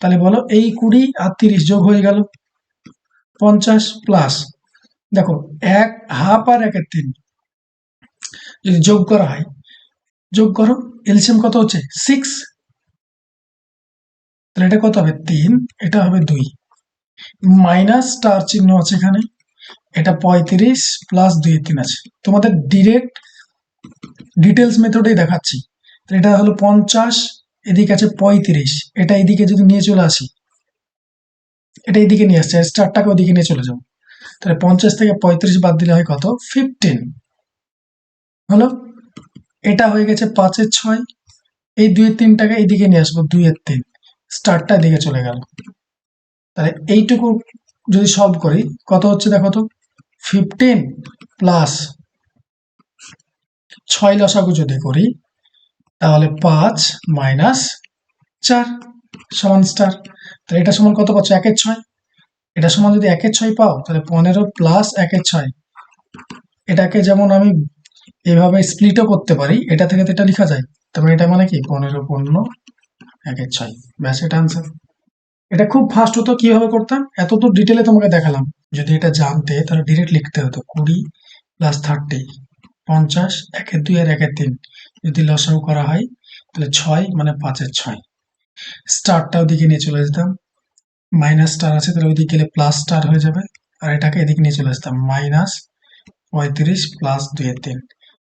তাহলে বলো, এই 20 আর 30 যোগ হয়ে গেল 50 প্লাস, দেখো এক হাফ আর 1/3 যদি যোগ করা হয়, যোগ করো, এলসিএম কত হচ্ছে 6, তাহলে এটা কত হবে 3, এটা হবে 2, মাইনাস স্টার চিহ্ন আছে এখানে, এটা 35 প্লাস 2/3 আছে। তোমাদের ডিরেক্ট ডিটেলস মেথডেই দেখাচ্ছি। এটা হলো 50, এদিকে আছে 35, এটা এদিকে যদি নিয়ে চলে আসি, এটা এদিকে নিয়ে আসছে, স্টারটাকে ওদিকে নিয়ে চলে যাবো, তাহলে 50 থেকে 35 বাদ দিলে হয় কত? 15 হলো। এটা হয়ে গেছে 5/6, এই 2/3টাকে এইদিকে নিয়ে আসবো, 2/3, স্টারটা এদিকে চলে গেল। তাহলে এইটুকু যদি সলভ করি, কত হচ্ছে দেখো তো, 15 প্লাস 6 লসাগু যদি করি, তাহলে 5 মাইনাস 4 সমান স্টার। তাহলে এটা সমান কত পাচ্ছ? 1/6। এটা সমান যদি 1/6 পাও, তাহলে 15 প্লাস 1/6, এটাকে যেমন আমি এভাবে স্প্লিটও করতে পারি, এটা থেকে তো এটা লেখা যায়, তারপরে এটা মানে কি 15 পূর্ণ 1/6, ব্যাস, এটা আনসার। এটা খুব ফাস্ট হতো, কিভাবে করতাম এত তো ডিটেলে তোমাকে দেখালাম। যদি এটা জানতে তাহলে ডিরেক্ট লিখতে হতো 20 প্লাস 30, 50, 1/2 আর 1/3 যদি লসাগু করা হয়, তাহলে 6 মানে 5/6, স্টারটা ওদিকে নিয়ে চলে যেতাম, মাইনাস স্টার আছে তাহলে ওইদিকে গেলে প্লাস স্টার হয়ে যাবে, আর এটাকে এদিকে নিয়ে চলে আসতাম, মাইনাস 35 প্লাস 2/3,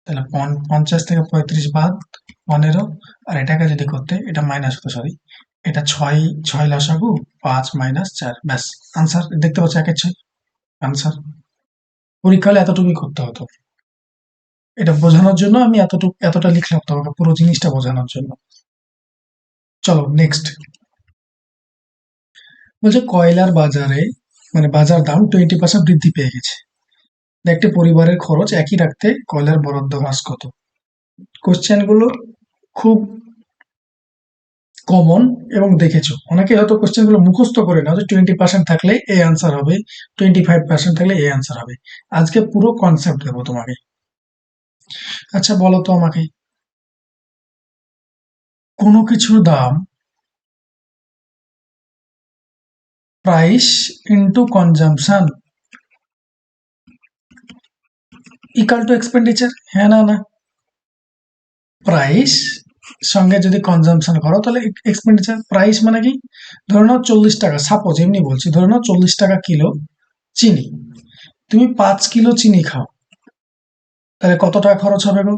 তাহলে 50 থেকে 35 বাদ 15, আর এটাকে যদি করতে, এটা মাইনাস হতো, সরি, এটা 6 লসাগু 5 মাইনাস 4, ব্যাস আনসার। দেখতে পাচ্ছ 1/6 আনসার। পরীক্ষা হলে এতটুকুই করতে হতো। এটা বোঝানোর জন্য আমি এতটা লিখলাম তোমাকে, পুরো জিনিসটা বোঝানোর জন্য। চলো নেক্সট। বলছে কয়লার বাজারে, মানে বাজার দাম 20% বৃদ্ধি পেয়ে গেছে, একটি পরিবারের খরচ একই রাখতে কয়লার বরাদ্দ হ্রাস কত? কোশ্চেন গুলো খুব কমন এবং দেখেছো, অনেকে হয়তো কোশ্চেন গুলো মুখস্থ করে নাও যে 20% থাকলে এই আনসার হবে, 25% থাকলে এই আনসার হবে। আজকে পুরো কনসেপ্ট দেবো তোমাকে। আচ্ছা বলো তো আমাকে, কোনো কিছুর দাম price into consumption equal to expenditure. হ্যাঁ না না, প্রাইস সঙ্গে যদি কনজাম্পশন করো তাহলে এক্সপেন্ডিচার। প্রাইস মানে কি, ধরে নাও 40 টাকা, সাপোজ এমনি বলছি, ধরে নাও 40 টাকা কিলো চিনি, তুমি 5 কিলো চিনি খাও, তাহলে কত টাকা খরচ হবে গো?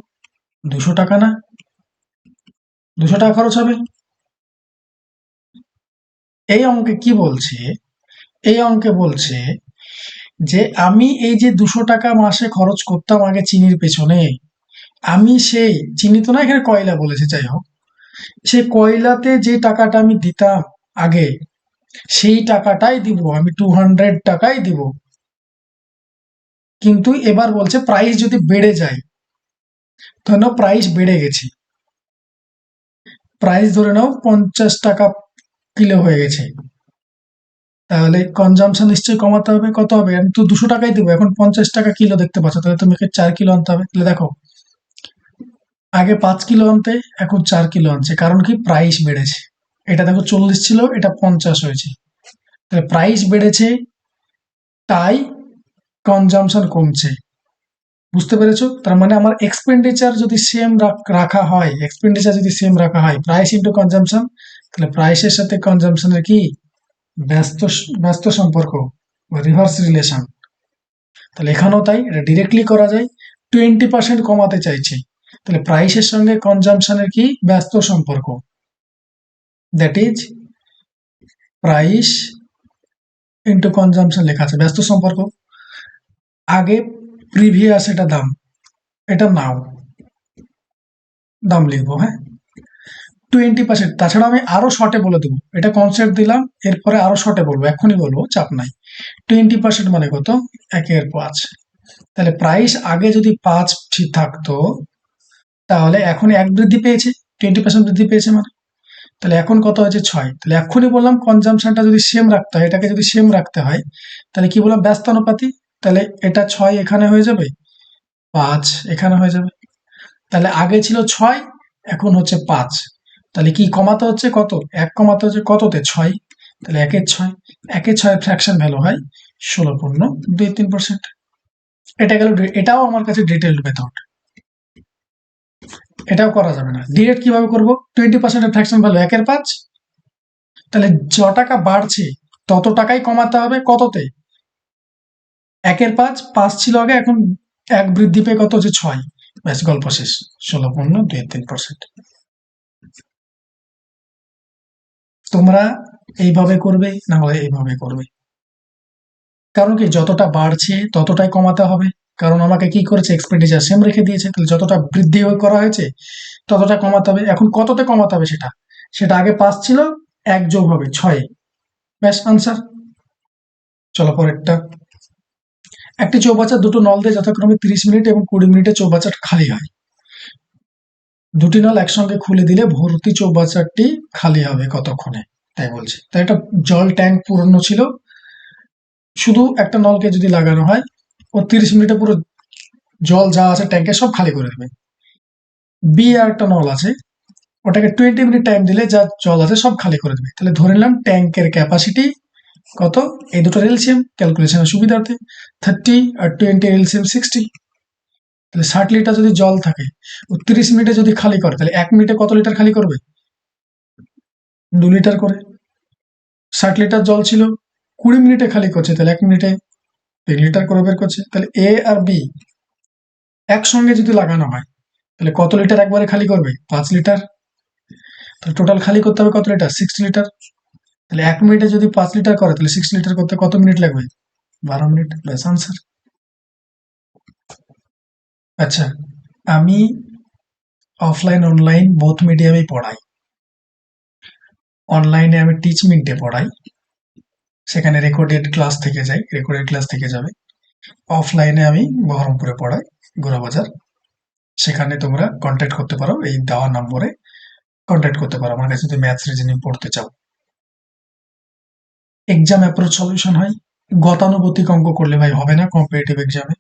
200 টাকা না? 200 টাকা খরচ হবে। এই অঙ্কে কি বলছে, এই অঙ্কে বলছে যে আমি এই যে 200 টাকা মাসে খরচ করতাম আগে চিনির পেছনে, আমি সেই চিনি তো না, এখানে কয়লা বলেছে, যাই হোক, সেই কয়লাতে যে টাকাটা আমি দিতাম আগে, সেই টাকাটাই দিব, আমি 200 টাকাই দিব। কিন্তু এবার বলছে প্রাইস যদি বেড়ে যায়, ধরে নাও প্রাইস বেড়ে গেছে, প্রাইস ধরে নাও 50 টাকা কিলো হয়ে গেছে, তাহলে কনজাম্পশন নিশ্চয়ই কমাতে হবে। কত হবে? আমি তো 200 টাকাই দেবো, এখন 50 টাকা কিলো দেখতে পাচ্ছ, তাহলে তোমাকে 4 কিলো আনতে হবে। তাহলে দেখো, আগে 5 কিলো আনতে, এখন 4 কিলো আনছে, কারণ কি, প্রাইস বেড়েছে। এটা দেখো 40 ছিল, এটা 50 হয়েছে, তাহলে প্রাইস বেড়েছে, তাই কনজাম্পশন কমছে। বুঝতে পেরেছো? তার মানে আমার এক্সপেন্ডিচার যদি সেম রাখা হয়, এক্সপেন্ডিচার যদি সেম রাখা হয়, প্রাইস ইন্টু কনজাম্পশন, তাহলে প্রাইসের সাথে কনজাম্পশনের কি ব্যস্ত ব্যস্ত সম্পর্ক, রিভার্স রিলেশন। তাহলে এখানেও তাই, এটা ডিরেক্টলি করা যায়। 20% কমাতে চাইছে, তাহলে প্রাইসের সঙ্গে কনজাম্পশনের কি ব্যস্ত সম্পর্ক, that is price into consumption লেখা আছে, ব্যস্ত সম্পর্ক। আগে প্রিভিয়াস, এটা দাম, এটা নাও দাম লিখবো, হ্যাঁ, 20%। তাছাড়া আমি আরো শর্টে বলে দেবো, এটা কনসেপ্ট দিলাম, এরপরে আরো শর্টে বলবো, এখনই বলবো, চাপ নাই। 20% মানে কত? 1/5। তাহলে প্রাইস আগে যদি 5 থাকতো, তাহলে এখন 1 বৃদ্ধি পেয়েছে, 20% বৃদ্ধি পেয়েছে মানে, তাহলে এখন কত হয়েছে? 6। তাহলে এখনই বললাম কনজাম্পশনটা যদি সেম রাখতে হয়, এটাকে যদি সেম রাখতে হয়, তাহলে কি বললাম? ব্যস্তানুপাতি। তাহলে এটা 6 এখানে হয়ে যাবে, 5 এখানে হয়ে যাবে। তাহলে আগে ছিল 6, এখন হচ্ছে 5। তাহলে কি কমাতে হচ্ছে? কত? 1 কমাতে হচ্ছে কততে? 6। তাহলে 1/6, 1/6 ফ্র্যাকশন ভ্যালু হয় 16.23%। এটা গেল, এটাও আমার কাছে ডিটেইলড মেথড, এটাও করা যাবে না। ডিরেক্ট কিভাবে করবো? 20% ফ্র্যাকশন ভ্যালু 1/5, তাহলে য টাকা বাড়ছে তত টাকাই কমাতে হবে কততে? 1/5, 5 ছিল আগে, এখন 1 বৃদ্ধি পেয়ে কত হচ্ছে? 6। ব্যাস, গল্প শেষ। 16.23%। তোমরা এইভাবে করবে, না হলে এইভাবে করবে। কারণ কি, যতটা বাড়ছে ততটাই কমাতে হবে, কারণ আমাকে কি করেছে? এক্সপেন্ডিচার সেম রেখে দিয়েছে, তাহলে যতটা বৃদ্ধি করা হয়েছে ততটা কমাতে হবে। এখন কততে কমাতে হবে সেটা, সেটা আগে 5 ছিল, 1 যোগ হবে 6। ব্যাস, আনসার। চলো পরেরটা। একটি চৌবাচ্চার দুটো নল দিয়ে যথাক্রমে 30 মিনিট এবং 20 মিনিটে চৌবাচ্চাটা খালি হয়। দুটি নল একসঙ্গে খুলে দিলে ভর্তি চৌবাচ্চাটি খালি হবে কতক্ষণে? তাই বলছে। তাই একটা জল ট্যাঙ্ক পুরনো ছিল, শুধু একটা নলকে যদি লাগানো হয়, ও 30 মিনিটে পুরো জল যা আছে ট্যাঙ্কে সব খালি করে দেবে। বি আর একটা নল আছে, ওটাকে 20 মিনিট টাইম দিলে যা জল আছে সব খালি করে দেবে। তাহলে ধরে নিলাম ট্যাঙ্কের ক্যাপাসিটি কত? এই দুটো এলসিএম ক্যালকুলেশনের সুবিধার্থে 30 আর 20 এলসিএম 60। তাহলে 60 লিটার যদি জল থাকে, ও 30 মিনিটে যদি খালি করে, তাহলে 1 মিনিটে কত লিটার খালি করবে? 2 লিটার করে। 60 লিটার জল ছিল, 20 মিনিটে খালি করছে, তাহলে 1 মিনিটে 3 লিটার করে বের করছে। তাহলে এ আর বি একসঙ্গে যদি লাগানো হয়, তাহলে কত লিটার একবারে খালি করবে? 5 লিটার। তাহলে টোটাল খালি করতে হবে কত লিটার? 60 লিটার। তাহলে 1 মিনিটে যদি 5 লিটার করে, তাহলে 6 লিটার করতে কত মিনিট লাগবে? 12 মিনিট। ব্যাস, আনসার। আচ্ছা, আমি অফলাইন অনলাইন বোথ মিডিয়ামেই পড়াই। অনলাইনে আমি টিচ মিন্টে পড়াই, সেখানে রেকর্ডেড ক্লাস থেকে যায়, রেকর্ডেড ক্লাস থেকে যাবে। অফলাইনে আমি বহরমপুরে পড়াই, গোড়াবাজার। সেখানে তোমরা কন্ট্যাক্ট করতে পারো, এই দেওয়া নম্বরে কন্ট্যাক্ট করতে পারো আমার কাছে যদি ম্যাথস রিজনিং পড়তে চাও। এক্সাম অ্যাপ্রোচ সলিউশন হয়। গতানুগতিক অঙ্ক করলে ভাই হবে না কম্পিটিটিভ এক্সামে।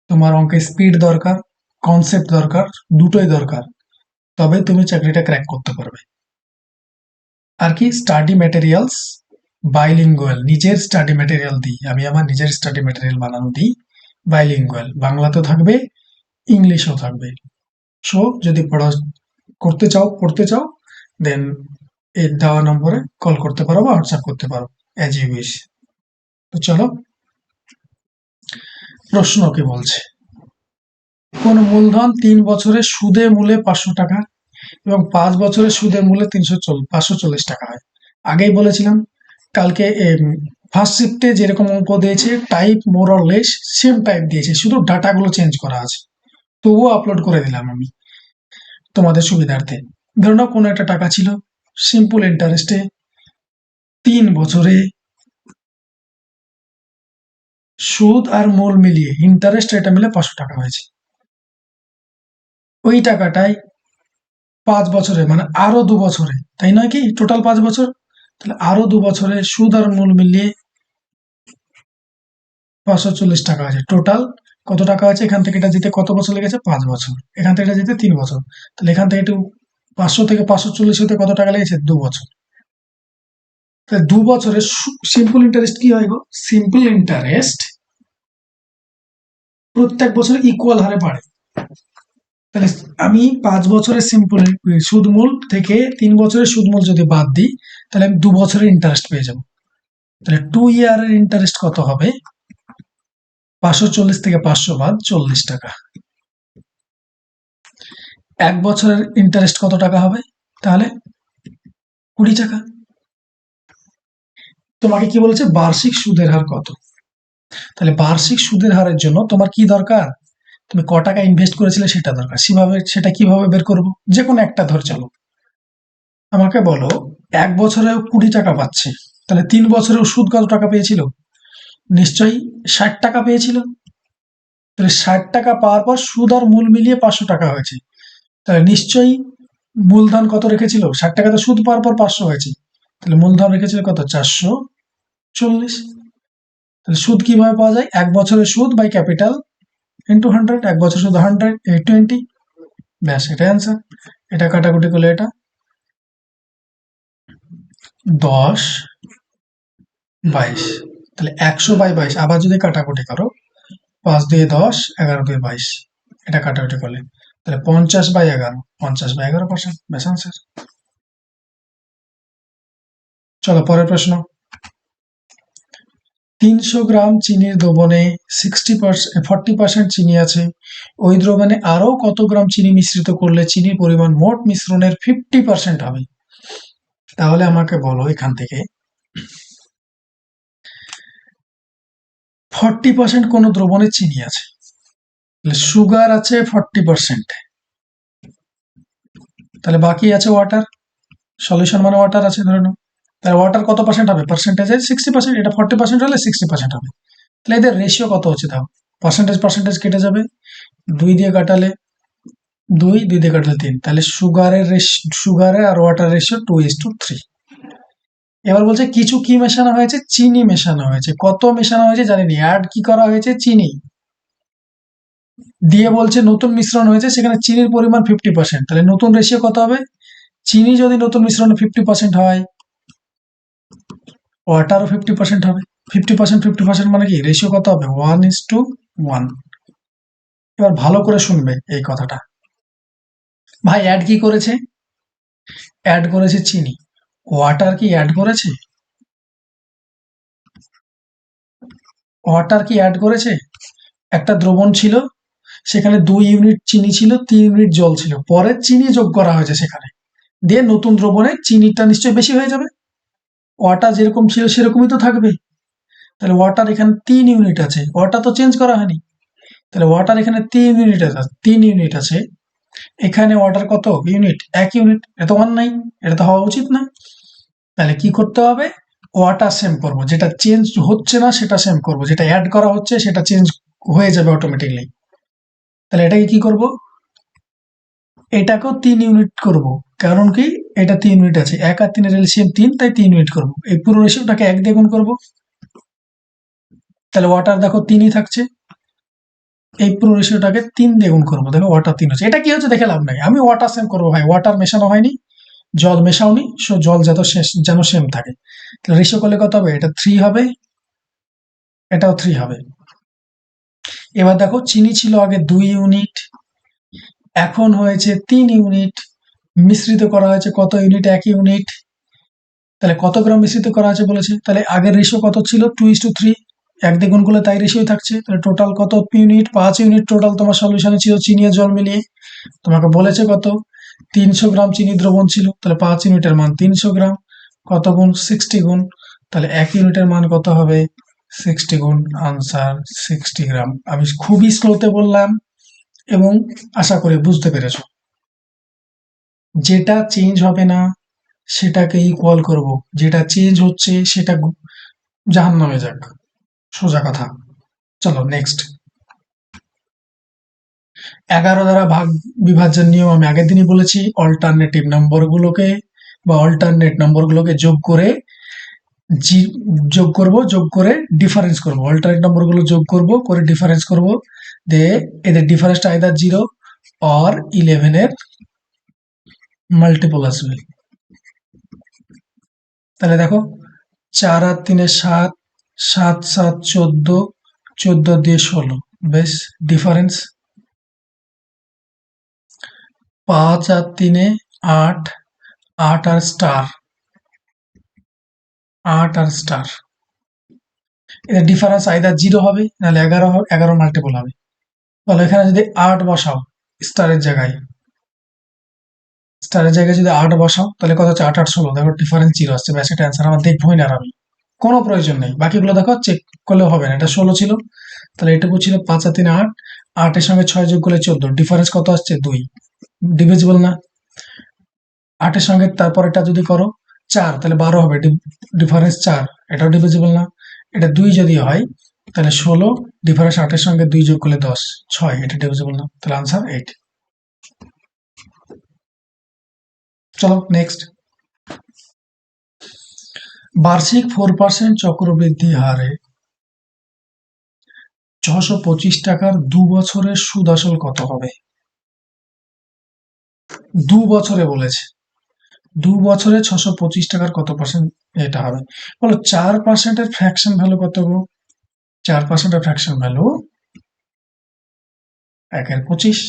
তোমার অঙ্কে স্পিড দরকার, কনসেপ্ট দরকার, দুটোই দরকার। তবে তুমি চাকরিটা ক্র্যাক করতে পারবে। আর কি স্টাডি ম্যাটেরিয়ালস বাইলিঙ্গুয়াল, নিজের স্টাডি ম্যাটেরিয়াল দিই, আমি আমার নিজের স্টাডি ম্যাটেরিয়াল বানানো দিই বাইলিঙ্গুয়াল, বাংলাতেও থাকবে ইংলিশও থাকবে। সো যদি পড়তে চাও দেন এই দেওয়া নম্বরে কল করতে পারো বা হোয়াটসঅ্যাপ করতে পারো অ্যাজ ইউ উইশ। তো চলো প্রশ্ন কি বলছে। কোন মূলধন 3 বছরের সুদে মূলে 500 টাকা এবং 5 বছরের সুদে মূলে 540 টাকা হয়। আগেই বলেছিলাম কালকে ফার্স্ট শিফটে যেরকম অঙ্ক দিয়েছে type more or less same type দিয়েছে, শুধু ডাটাগুলো চেঞ্জ করা আছে, তবুও আপলোড করে দিলাম আমি তোমাদের সুবিধার্থে। ধরে নাও কোনো একটা টাকা ছিল সিম্পল ইন্টারেস্টে 3 বছরে সুদ আর মূল মিলিয়ে ইন্টারেস্ট রেটে মিলে 500 টাকা হয়েছে। ওই টাকাটাই 5 বছরে মানে আরো 2 বছরে, তাই নয় কি, টোটাল 5 বছর, তাহলে আরো 2 বছরে সুদ আর মূল মিলিয়ে 540 টাকা আছে। টোটাল কত টাকা আছে, এখান থেকে এটা দিতে কত বছর লেগেছে, 5 বছর, এখান থেকে এটা দিতে 3 বছর, তাহলে এখান থেকে একটু 500 থেকে 540 হতে কত টাকা লেগেছে, 2 বছর। তাহলে 2 বছরে সিম্পল ইন্টারেস্ট কি হয় গো, সিম্পল ইন্টারেস্ট প্রত্যেক বছর ইকুয়াল হারে বাড়ে। তাহলে আমি 5 বছরের সিম্পল সুদমূল থেকে 3 বছরের সুদমূল যদি বাদ দিই তাহলে আমি 2 বছরের ইন্টারেস্ট পেয়ে যাব। তাহলে 2 ইয়ারের ইন্টারেস্ট কত হবে, 540 থেকে 500 বাদ 40 টাকা। 1 বছরের ইন্টারেস্ট কত টাকা হবে, তাহলে 20 টাকা। তোমাকে কি বলেছে, বার্ষিক সুদের হার কত। তাহলে বার্ষিক সুদের হারের জন্য তোমার কি দরকার, তুমি ক টাকা ইনভেস্ট করেছিলে সেটা দরকার। সেটা কিভাবে বের করব, যে কোনো একটা ধর চলো, আমাকে বলো 1 বছরে 20 টাকা পাচ্ছে, তাহলে 3 বছরেও সুদ কত টাকা পেয়েছিল, নিশ্চয়ই 60 টাকা পেয়েছিল। তাহলে 60 টাকা পাওয়ার পর সুদ আর মূল মিলিয়ে 500 টাকা হয়েছে, তাহলে নিশ্চয়ই মূলধন কত রেখেছিল, 60 টাকা তো সুদ পাওয়ার পর 500 হয়েছে, তাহলে মূলধন রেখেছিল কত, 440। তাহলে সুদ কিভাবে পাওয়া যায়, 1 বছরের সুদ বাই ক্যাপিটাল ইন্টু 100, 1 বছর সুদ 100, 820, ব্যাস এটাই অ্যান্সার। এটা কাটাকুটি করলে এটা 10 22, তাহলে 100/22, আবার যদি কাটাকুটি করো 5 দিয়ে 10, 11 দিয়ে 22, এটা কাটাকুটি করলে তাহলে 50/11, 50/11%, ব্যাস আনসার। চলো পরের প্রশ্ন। 300 গ্রাম চিনির দ্রবণে 40% চিনি আছে, ওই দ্রবণে আরো কত গ্রাম চিনি মিশ্রিত করলে চিনির পরিমাণ মোট মিশ্রণের 50% হবে। তাহলে আমাকে বলো এখান থেকে 40% কোন দ্রবণে চিনি আছে, সুগার আছে 40%, তাহলে বাকি আছে ওয়াটার, সলিউশন মানে ওয়াটার আছে ধরে নাও, তাহলে ওয়াটার কত পার্সেন্ট হবে, পার্সেন্টেজে 60%, এটা 40% হলে 60% হবে। তাহলে এদের রেশিও কত হচ্ছে দাও, পার্সেন্টেজ কেটে যাবে, 2 দিয়ে কাটালে 2, 2 দিয়ে কাটলে 3, তাহলে সুগারের আর ওয়াটার রেশিও 2:3। এবার বলছে কিছু কি মেশানো হয়েছে, চিনি মেশানো হয়েছে, কত মেশানো হয়েছে জানিনি, অ্যাড কি করা হয়েছে, চিনি দিয়ে বলছে নতুন মিশ্রণ হয়েছে, সেখানে চিনির পরিমাণ 50%, তাহলে নতুন রেশিও কত হবে, চিনি যদি নতুন মিশ্রণে 50% হয়, ওয়াটারও 50% হবে, 50% মানে কি রেশিও কত হবে, 1:1। এবার ভালো করে শুনবে এই কথাটা, ভাই অ্যাড কি করেছে, অ্যাড করেছে চিনি, ওয়াটার কি অ্যাড করেছে, ওয়াটার কি অ্যাড করেছে, একটা দ্রবণ ছিল সেখানে 2 ইউনিট চিনি ছিল, 3 ইউনিট জল ছিল, পরে চিনি যোগ করা হয়েছে সেখানে, দিয়ে নতুন দ্রবণে চিনিটা নিশ্চয়ই বেশি হয়ে যাবে, ওয়াটার যেরকম ছিল সেরকমই তো থাকবে, তাহলে ওয়াটার এখানে 3 ইউনিট আছে, ওয়াটার তো চেঞ্জ করা হয়নি, তাহলে ওয়াটার এখানে 3 ইউনিট আছে, এখানে ওয়াটার কত ইউনিট, 1 ইউনিট, এটা তো 1 নাই, এটা তো হওয়া উচিত না। তাহলে কি করতে হবে, ওয়াটার সেম করব, যেটা চেঞ্জ হচ্ছে না সেটা সেম করব, যেটা অ্যাড করা হচ্ছে সেটা চেঞ্জ হয়ে যাবে অটোমেটিকলি। তাহলে এটাকে কি করব, এটাকেও 3 ইউনিট করব, কারণ কি এটা 3 ইউনিট আছে, 1 আর 3 এর এলসিএম 3, তাই 3 ইউনিট করব, এই পুরো রেশিওটাকে 1 দিয়ে গুণ করব, তাহলে ওয়াটার দেখো 3ই থাকছে, এই পুরো রেশিওটাকে 3 দিয়ে গুণ করবো। দেখো ওয়াটার 3 হচ্ছে। এটা কি হচ্ছে দেখে লাভ নাই, আমি ওয়াটার সেম করবো ভাই, ওয়াটার মেশানো হয়নি, জল মেশাওনি, সো জল যেন সেম থাকে। তাহলে রেশিও করলে কত হবে, এটা 3 হবে, এটাও 3 হবে। এবার দেখো চিনি ছিল আগে 2 ইউনিট, এখন হয়েছে 3 ইউনিট, মিশ্রিত করা হয়েছে কত ইউনিট, 1 ইউনিট। তাহলে কত গ্রাম মিশ্রিত করা আছে বলেছে, তাহলে আগের রেশিও কত ছিল 2:3, 1 দিয়ে গুণ করলে তাই রেশিও থাকছে। তাহলে টোটাল কত ইউনিট, 5 ইউনিট টোটাল তোমার সলিউশনে ছিল চিনি আর জল মিলিয়ে। তোমাকে বলেছে কত, 300 গ্রাম চিনি দ্রবণ ছিল, তাহলে 5 ইউনিটের মান 300 গ্রাম, কত গুণ 60 গুণ, তাহলে 1 ইউনিটের মান কত হবে 60 গুণ, আনসার 60 গ্রাম। আমি খুবই স্লোতে বললাম এবং আশা করি বুঝতে পেরেছো। যেটা চেঞ্জ হবে না সেটাকে ইকুয়াল করব, যেটা চেঞ্জ হচ্ছে সেটা জাহান্নামে যাক, সোজা কথা। চলো নেক্সট। 11 দ্বারা ভাগ বিভাজ্যের নিয়ম আমি আগের দিনই বলেছি, অল্টারনেটিভ নম্বরগুলোকে বা অল্টারনেট নম্বরগুলোকে যোগ করে যোগ করে ডিফারেন্স করব, অল্টারনেট নম্বরগুলো যোগ করব করে ডিফারেন্স করব, দিয়ে এদের ডিফারেন্সটা আইদার 0 অর 11 এর মাল্টিপল আসবে। তাহলে দেখো 4 আর 3 7, 7 7 14, 14 দিয়ে 16, বেশ ডিফারেন্স। 5 আর 3 8, 8 আর স্টার, 8 আর স্টার, এদের ডিফারেন্স আইদার 0 হবে নাহলে 11 মাল্টিপল হবে। তাহলে এখানে যদি 8 বসাও স্টারের জায়গায়, যদি 8 বসাও তাহলে কত হচ্ছে 8 8 16, দেখো ডিফারেন্স 0 আসছে, ব্যাস এটা অ্যান্সার। আমার দেখবোই না আমি, কোনো প্রয়োজন নেই, বাকিগুলো দেখো চেক করলেও হবে না। এটা 16 ছিল, তাহলে এটুকু ছিল 5 আর 3 8, 8 এর সঙ্গে 6 যোগ করলে 14, ডিফারেন্স কত আসছে 2, ডিভিজিবল না। 8 এর সঙ্গে তারপর এটা যদি করো 4 তাহলে 12 হবে, ডিফারেন্স 4, এটাও ডিভিজিবল না। এটা 2 যদি হয় তাহলে 16, ডিফারেন্স 8 এর সঙ্গে 2 যোগ করলে 10, 6, এটা ডিভিজিবল না, তাহলে আনসার 8। চলো নেক্সট। বার্ষিক 4% চক্রবৃদ্ধি হারে 625 টাকার 2 বছরের সুদ আসল কত হবে? 2 বছরে বলেছে, 2 বছরে 625 টাকার কত পার্সেন্ট এটা হবে বলো। 4% এর ফ্র্যাকশন ভ্যালু কত গো? 4% এর ফ্র্যাকশন ভ্যালু 1/25।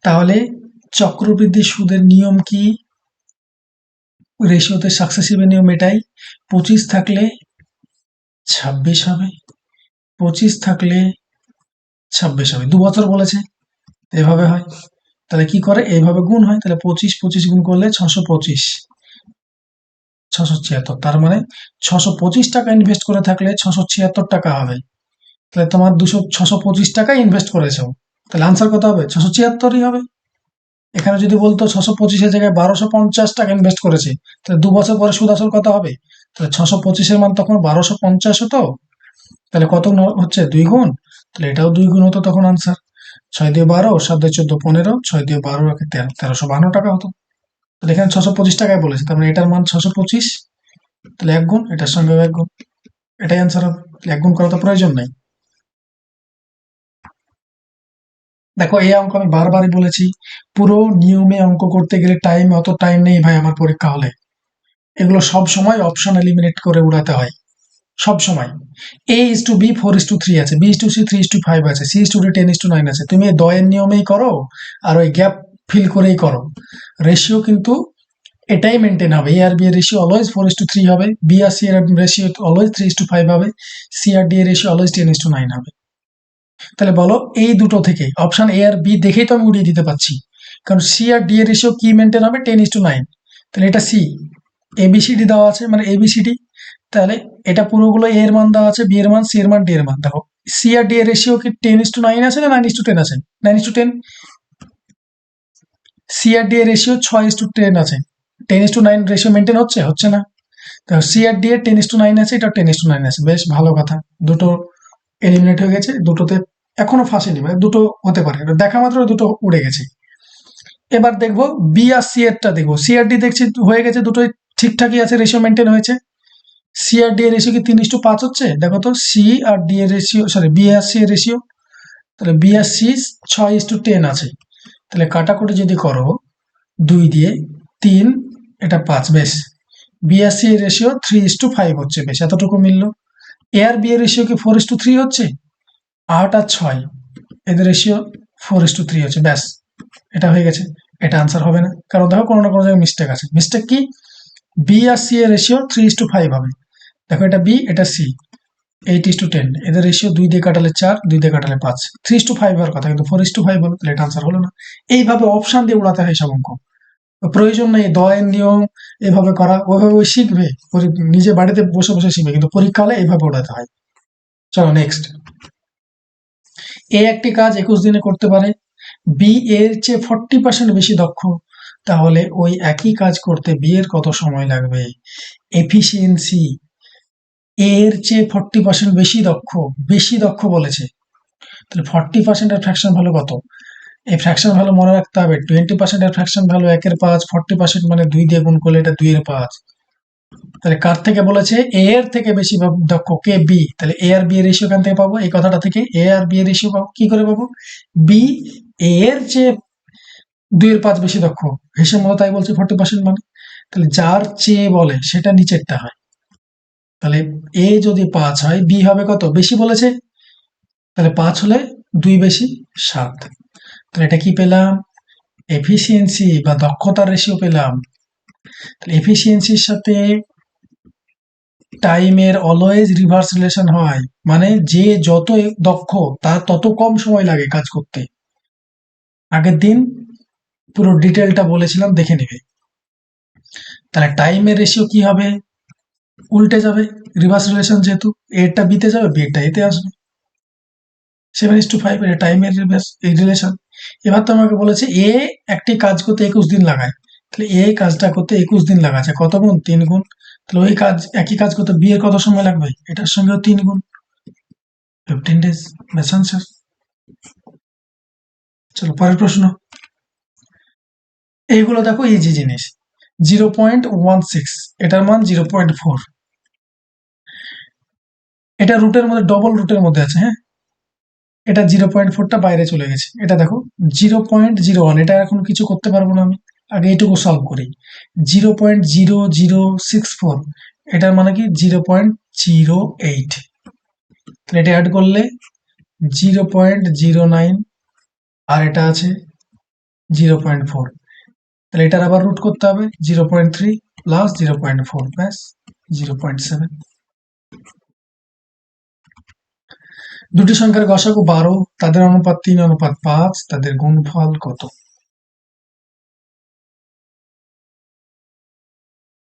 তাহলে চক্রবৃদ্ধি সুদের নিয়ম কি? রেশিওতে সাকসেসিভের নিয়ম এটাই, 25 থাকলে 26 হবে, 25 থাকলে 26 হবে। 2 বছর বলেছে, এভাবে হয়। তাহলে কি করে, এইভাবে গুণ হয়, তাহলে 25 25 গুণ করলে 625, 676, তার মানে 625 টাকা ইনভেস্ট করে থাকলে 676 টাকা হবে। তাহলে তোমার 625 টাকা ইনভেস্ট করেছো, তাহলে আনসার কত হবে 676ই হবে। এখানে যদি বলতো 625-এর জায়গায় 1250 টাকা ইনভেস্ট করেছে, তাহলে 2 বছর পরে সুদ আসল কত হবে? তাহলে 625-এর মান তখন 1250 হতো, তাহলে কত হচ্ছে 2 গুণ, তাহলে এটাও 2 গুণ হতো তখন আনসার। 6 দিয়ে 12, 7 দিয়ে 14 15, 6 দিয়ে 12 13, 1352 টাকা হতো। তাহলে এখানে 625 টাকায় বলেছে, তার মানে এটার মান 625, তাহলে 1 গুণ, এটার সঙ্গে 1 গুণ, এটাই আনসার হবে। 1 গুণ করা তো প্রয়োজন নাই। দেখো এই অঙ্ক আমি বারবারই বলেছি, পুরো নিয়মে অঙ্ক করতে গেলে অত টাইম নেই ভাই আমার পরীক্ষা হলে। এগুলো সব সময় অপশন এলিমিনেট করে উড়াতে হয়, সব সময়। A:B 4:3 আছে, B:C 3:5 আছে, C:D 10:9 আছে। তুমি এই দয়ের নিয়মেই করো আর ওই গ্যাপ ফিল করেই করো, রেশিও কিন্তু এটাই মেনটেন হবে। A আর B এর রেশিও অলওয়েজ 4:3 হবে, B আর C এর রেশিও অলওয়েজ 3:5 হবে, C আর D এর রেশিও অলওয়েজ 10:9 হবে। তাহলে বলো এই দুটো থেকে অপশন A আর B দেখেই তো আমি উড়িয়ে দিতে পারছি, কারণ C আর D এর রেশিও কি মেনটেন হবে 10:9, তাহলে এটা C। ABCD দেওয়া আছে মানে ABCD, তাহলে এটা পুরোগুলো A এর মান দেওয়া আছে, B এর মান, C এর মান, D এর মান। দেখো C আর D এর রেশিও কি 10:9 আছে না 9:10 আছে? 9:10। C আর D এর রেশিও 6:10 আছে, 10:9 রেশিও মেনটেন হচ্ছে, হচ্ছে না। দেখো C আর D এর 10:9 আছে, এটা 10:9 আছে, বেশ ভালো কথা। দুটো এলিমিনেট হয়ে গেছে, দুটোতে এখনো ফাঁসেনি, মানে দুটো হতে পারে, দেখা মাত্র দুটো উড়ে গেছে। এবার দেখবো বি আর সি এরটা, দেখবো সি আর ডি দেখছি হয়ে গেছে, দুটোই ঠিকঠাকই আছে, রেশিও মেনটেন হয়েছে। সি আর ডি এর রেশিও কি 3:5 হচ্ছে? দেখো তো সি আর ডি এর রেশিও, সরি বি আর সি এর রেশিও, তাহলে বি আর সি 6:10 আছে। তাহলে কাটাকুটি যদি করো 2 দিয়ে 3, এটা 5, বেশ। বি আর সি এর রেশিও 3:5 হচ্ছে, বেশ এতটুকু মিলল। এ আর বি এর রেশিও কি 4:3 হচ্ছে? 8 আর 6 এদের রেশিও 4:3 হচ্ছে, ব্যাস এটা হয়ে গেছে। এটা আনসার হবে না, কারণ দেখো কোনো না কোনো জায়গায় মিস্টেক আছে। মিস্টেক কি? বি আর সি এর রেশিও 3:5 হবে। দেখো এটা বি, এটা সি, 8:10, এদের রেশিও 2 দিয়ে কাটালে 4, 2 দিয়ে কাটালে 5, 3:5 হওয়ার কথা, কিন্তু 4:5 হলো, তাহলে এটা আনসার হলো না। এইভাবে অপশন দিয়ে উড়াতে হয় সব অঙ্ক, প্রয়োজন নেই দয়ের নিয়ম এভাবে করা, ওইভাবে ওই শিখবে, নিজে বাড়িতে বসে বসে শিখবে, কিন্তু পরীক্ষা হলে এইভাবে উড়াতে হয়। চলো নেক্সট। এ একটি কাজ 21 দিনে করতে পারে, বি এর চেয়ে 40% বেশি দক্ষ, তাহলে ওই একই কাজ করতে বি এর কত সময় লাগবে? এফিসিয়েন্সি, এর চেয়ে 40% বেশি দক্ষ বলেছে, তাহলে 40% এর ফ্র্যাকশন ভ্যালু কত? এই ফ্র্যাকশন ভ্যালু মনে রাখতে হবে, 20% এর ফ্র্যাকশন ভ্যালু 1/5, 40% মানে 2 দিয়ে গুণ করলে এটা 2/5। তাহলে কার থেকে বলেছে? এ এর থেকে বেশি দক্ষ কে? বি। তাহলে এ আর বি এর রেশিও এখান থেকে পাবো, এই কথাটা থেকে এ আর বি এর রেশিও পাবো, কি করে পাবো? বি এ এর চেয়ে 2/5 বেশি দক্ষ, হিসেব মতো তাই বলছে 40% মানে। তাহলে যার চেয়ে বলে সেটা নিচেরটা হয়, তাহলে এ যদি 5 হয়, বি হবে কত? বেশি বলেছে, তাহলে 5 হলে 2 বেশি 7। তাহলে এটা কি পেলাম? এফিসিয়েন্সি বা দক্ষতার রেশিও পেলাম। তাহলে এফিসিয়েন্সির সাথে টাইমের অলওয়েজ রিভার্স রিলেশন হয়, মানে যে যত দক্ষ তার তত কম সময় লাগে কাজ করতে। আগের দিন পুরো ডিটেলটা বলেছিলাম, দেখে নেবে। তাহলে টাইমের রেশিও কি হবে? উল্টে যাবে, রিভার্স রিলেশন যেহেতু, এরটা বিতে যাবে, বি এরটা এতে আসবে। 7:5 এটা টাইমের রিভার্স এই রিলেশন। এবার তো আমাকে বলেছে এ একটি কাজ করতে 21 দিন লাগায়, তাহলে এ কাজটা করতে 21 দিন লাগাচ্ছে, কত গুণ? 3 গুণ। তাহলে ওই কাজ, একই কাজ করতে বি এর কত সময় লাগবে? এটার সঙ্গেও 3 গুণ, 15 days, ব্যাস আনসার। চলো পরের প্রশ্ন। এইগুলো দেখো ইজি জিনিস। 0.16, এটার মান 0.4, এটা রুটের মধ্যে, ডবল রুটের মধ্যে আছে, হ্যাঁ। এটা 0.4টা বাইরে চলে গেছে। এটা দেখো 0.01, এটা এখন কিছু করতে পারবো না আমি, আগে এইটুকু সলভ করি। 0.0064, এটার মানে কি? 0.08, তাহলে এটা অ্যাড করলে 0.09, আর এটা আছে 0.4, তাহলে এটার আবার রুট করতে হবে, 0.3 প্লাস 0.4, ব্যাস 0.7। দুটি সংখ্যার গসাগু 12, তাদের অনুপাত 3:5, তাদের গুণফল কত?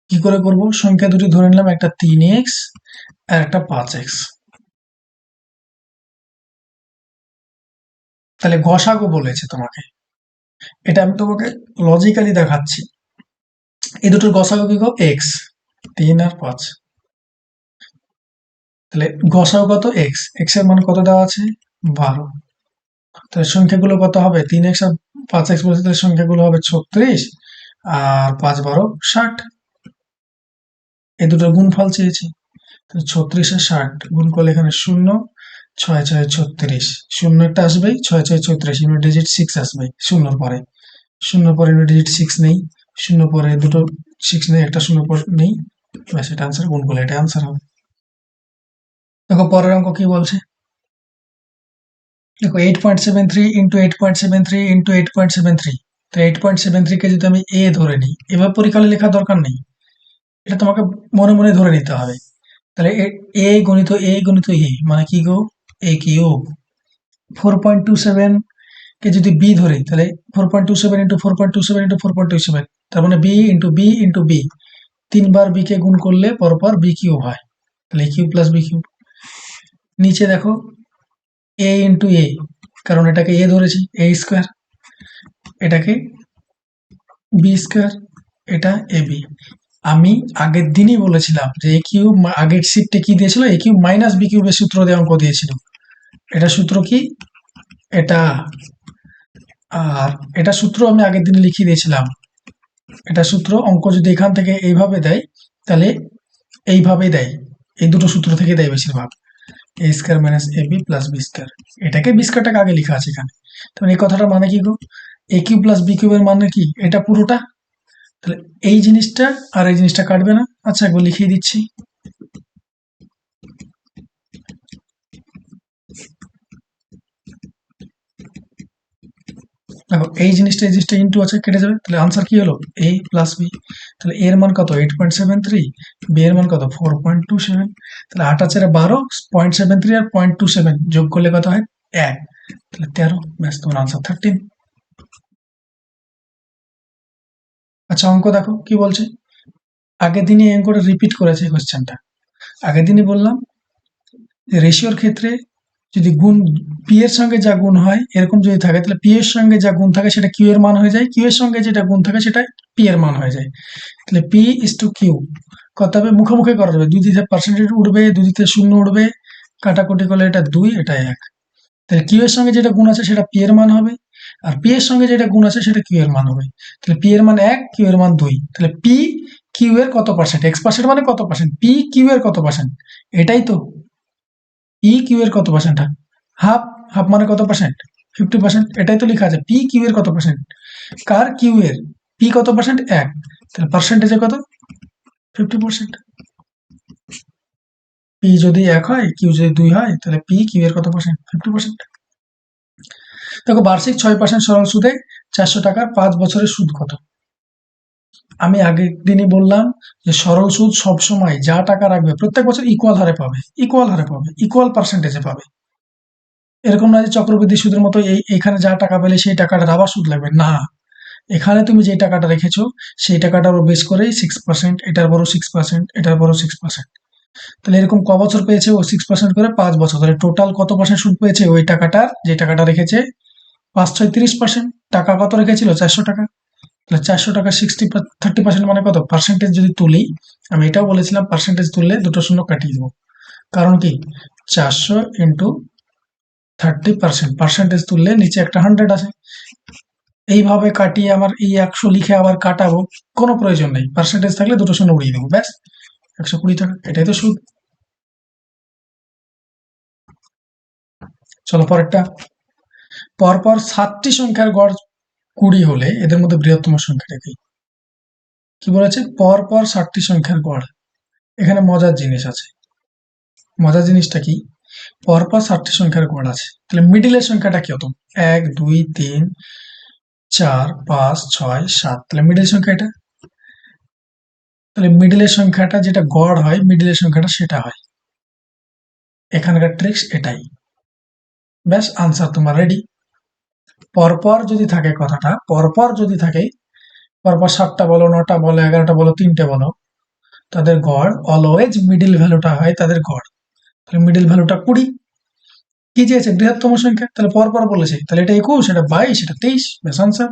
কি করে করব? সংখ্যা দুটি ধরে নিলাম, একটা 3x আর একটা 5x। তাহলে গসাগু বলেছে তোমাকে, এটা আমি তোমাকে লজিক্যালি দেখাচ্ছি। এই দুটোর গসাগু কি গো? x, 3 আর 5। তাহলে গসাগু কত? x, x এর মান কত দেওয়া আছে? 12। তাহলে সংখ্যাগুলো কত হবে? 3x আর 5x বলছে, তাহলে সংখ্যাগুলো হবে 36, আর 5 12 60। এই দুটোর গুণফল চেয়েছি, তাহলে 36 আর 60 গুণ করলে এখানে 0, 6 6 36, 0 একটা আসবেই, 6 6 36, ইউনিট ডিজিট 6 আসবে শূন্যর পরে, শূন্যর পরে ইউনিট ডিজিট 6 নেই, শূন্য পরে দুটো 6 নেই, একটা শূন্য পরে নেই, ব্যাস এটা আনসার। গুণ করলে এটা আনসার হবে। দেখো পরের অঙ্ক কি বলছে, দেখো 8.73 ইন্টু 8.73 ইন্টু 8.73, তো 8.73 কে যদি আমি এ ধরে নিই, এবার পরীক্ষায় লেখার দরকার নেই, এটা তোমাকে মনে মনে ধরে নিতে হবে। তাহলে এ গণিত এ মানে কি গো? এ কিউব। 4.27 কে যদি বি ধরি, তাহলে 4.27 ইন্টু 4.27 ইন্টু 4.27, তার মানে B into B into B, 3 বার বি কে গুণ করলে পরপর বি কিউব হয়, তাহলে কিউব প্লাস বি কিউব। নিচে দেখো এ ইন্টু এ, কারণ এটাকে এ ধরেছি, এ স্কোয়ার, এটাকে বি স্কোয়ার, এটা এ বি। আমি আগের দিনই বলেছিলাম যে এ কিউব, আগের শিফটে কি দিয়েছিল? এ কিউব মাইনাস বি কিউবের সূত্র দিয়ে অঙ্ক দিয়েছিল। এটা সূত্র কি? এটা, আর এটা সূত্র আমি আগের দিনে লিখিয়ে দিয়েছিলাম। এটা সূত্র, অঙ্ক যদি এখান থেকে এইভাবে দেয়, তাহলে এইভাবেই দেয়, এই দুটো সূত্র থেকে দেয় বেশিরভাগ। এ square minus A B plus B square, এটাকে বি স্কয়ারটাকে আগে লেখা আছে এখানে। তাহলে এই কথাটার মানে কি গো, এ কিউব প্লাস বি কিউবের মানে কি, এটা পুরোটা। তাহলে এই জিনিসটা আর এই জিনিসটা কাটবে না। আচ্ছা একবার লিখিয়ে দিচ্ছি। দেখো এই জিনিসটা ইন্টু আছে, কেটে যাবে, তাহলে আনসার কি হলো, এ প্লাস বি। তাহলে এর মান কত 8.73, বি এর মান কত 4.27। তাহলে 8 আর 4 12, 0.73 আর 0.27 যোগ করলে কত হয় 1, তাহলে 13। ব্যাস, তোমার আনসার 13। আচ্ছা অঙ্ক দেখো কি বলছে, আগের দিনই এই অঙ্কটা রিপিট করেছে এই কোশ্চেনটা। আগের দিনই বললাম যে রেশিওর ক্ষেত্রে যদি গুণ পি এর সঙ্গে যা গুণ হয় এরকম যদি থাকে, তাহলে পি এর সঙ্গে যা গুণ থাকে সেটা কিউ এর মান হয়ে যায়, কিউ এর সঙ্গে যেটা গুণ থাকে সেটা পি এর মান হয়ে যায়। তাহলে পি ইস টু কিউ কত হবে, মুখোমুখি করা যাবে, দুই দিকে পার্সেন্টেজ উঠবে, দুই দিকে শূন্য উঠবে, কাটাকুটি করলে এটা 2, এটা 1। তাহলে কিউ এর সঙ্গে যেটা গুণ আছে সেটা পি এর মান হবে, আর পি এর সঙ্গে যেটা গুণ আছে সেটা কিউ এর মান হবে। তাহলে পি এর মান 1, কিউ এর মান 2। তাহলে পি কিউ এর কত পার্সেন্ট, এক্স পার্সেন্ট মানে কত পার্সেন্ট, পি কিউ এর কত পার্সেন্ট, এটাই তো। পি কিউ এর কত পার্সেন্ট, হাফ, হাফ মানে কত পার্সেন্ট, 50%, এটাই তো লেখা আছে। পি কিউ এর কত পার্সেন্ট, কার, কিউ এর। পি কত পার্সেন্ট, 1, তাহলে পার্সেন্টেজে কত 50%। পি যদি 1 হয়, কিউ যদি 2 হয়, তাহলে পি কিউ এর কত পার্সেন্ট, 50%। দেখো বার্ষিক 6% সরল সুদে 400 টাকার 5 বছরের সুদ কত। আমি আগের দিনই বললাম যে সরল সুদ সবসময় যা টাকা রাখবে প্রত্যেক বছর ইকুয়াল হারে পাবে, ইকুয়াল হারে পাবে, ইকুয়াল পার্সেন্টেজে পাবে। এরকম না যে চক্রবৃদ্ধি সুদের মতো এখানে যা টাকা পেলে সেই টাকাটা আবার সুদ লাগবে না। এখানে তুমি যে টাকাটা রেখেছো সেই টাকাটার উপর বেস করেই 6%, এটার বড় 6%, এটার বড় 6%। তাহলে এরকম ক বছর পেয়েছে ও 6% করে 5 বছর, তাহলে টোটাল কত পার্সেন্ট সুদ পেয়েছে ওই টাকাটার, যে টাকাটা রেখেছে 5 6 30%। টাকা কত রেখেছিল 400 টাকা, তাহলে 400 টাকা 30% মানে কত পার্সেন্টেজ যদি তুলি, আমি এটাও বলেছিলাম পার্সেন্টেজ তুললে দুটো শূন্য কাটিয়ে দেবো। কারণ কি 400 ইন্টু 30%, পার্সেন্টেজ তুললে নিচে একটা 100 আছে। এইভাবে কাটিয়ে আমার এই 100 লিখে আবার কাটাবো কোনো প্রয়োজন নেই, পার্সেন্টেজ থাকলে দুটো শূন্য উড়িয়ে দেবো, ব্যাস 120 টাকা, এটাই তো সুদ। চলো পরেরটা, পরপর 7টি সংখ্যার গড় 20 হলে এদের মধ্যে বৃহত্তম সংখ্যাটা কি। কি বলেছে, পরপর 7টি সংখ্যার গড়। এখানে মজার জিনিস আছে, মজার জিনিসটা কি, পরপর 7টি সংখ্যার গড় আছে, তাহলে মিডিলের সংখ্যাটা কত, 1 2 3 4 5 6 7, তাহলে মিডিল সংখ্যা এটা। তাহলে মিডিলের সংখ্যাটা যেটা গড় হয়, মিডিলের সংখ্যাটা সেটা হয়। এখানকার ট্রিক্স এটাই। ব্যাস আনসার তোমার রেডি। পরপর যদি থাকে কথাটা, পরপর যদি থাকে, পরপর 7টা বলো, 9টা বলো, 11টা বলো, 3টে বলো, তাদের গড় অলওয়েজ মিডিল ভ্যালুটা হয় তাদের গড়। তাহলে মিডিল ভ্যালুটা 20। কি চেয়েছে, বৃহত্তম সংখ্যা, তাহলে পরপর বলেছে, তাহলে এটা 21, এটা 22, এটা 23, ব্যাস আনসার।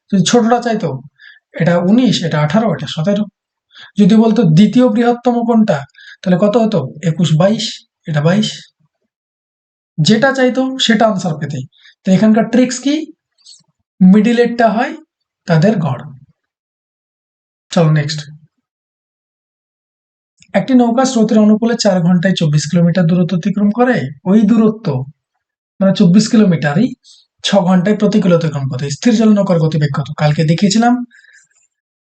যদি ছোটটা চাইতো, এটা 19, এটা 18, এটা 17। যদি বলতো দ্বিতীয় বৃহত্তম কোনটা, তাহলে কত হতো 21 22, এটা 22। যেটা চাইতো সেটা আনসার পেতে। তো এখানকার ট্রিক্স কি, মিডিলেরটা হয় তাদের গড়। চলো নেক্সট, একটি নৌকা স্রোতের অনুকূলে 4 ঘন্টায় 24 কিলোমিটার দূরত্ব অতিক্রম করে, ওই দূরত্ব মানে 24 কিলোমিটারই 6 ঘন্টায় প্রতিকূলে অতিক্রম করে, স্থির জল নৌকার গতিবেগ কত। কালকে দেখিয়েছিলাম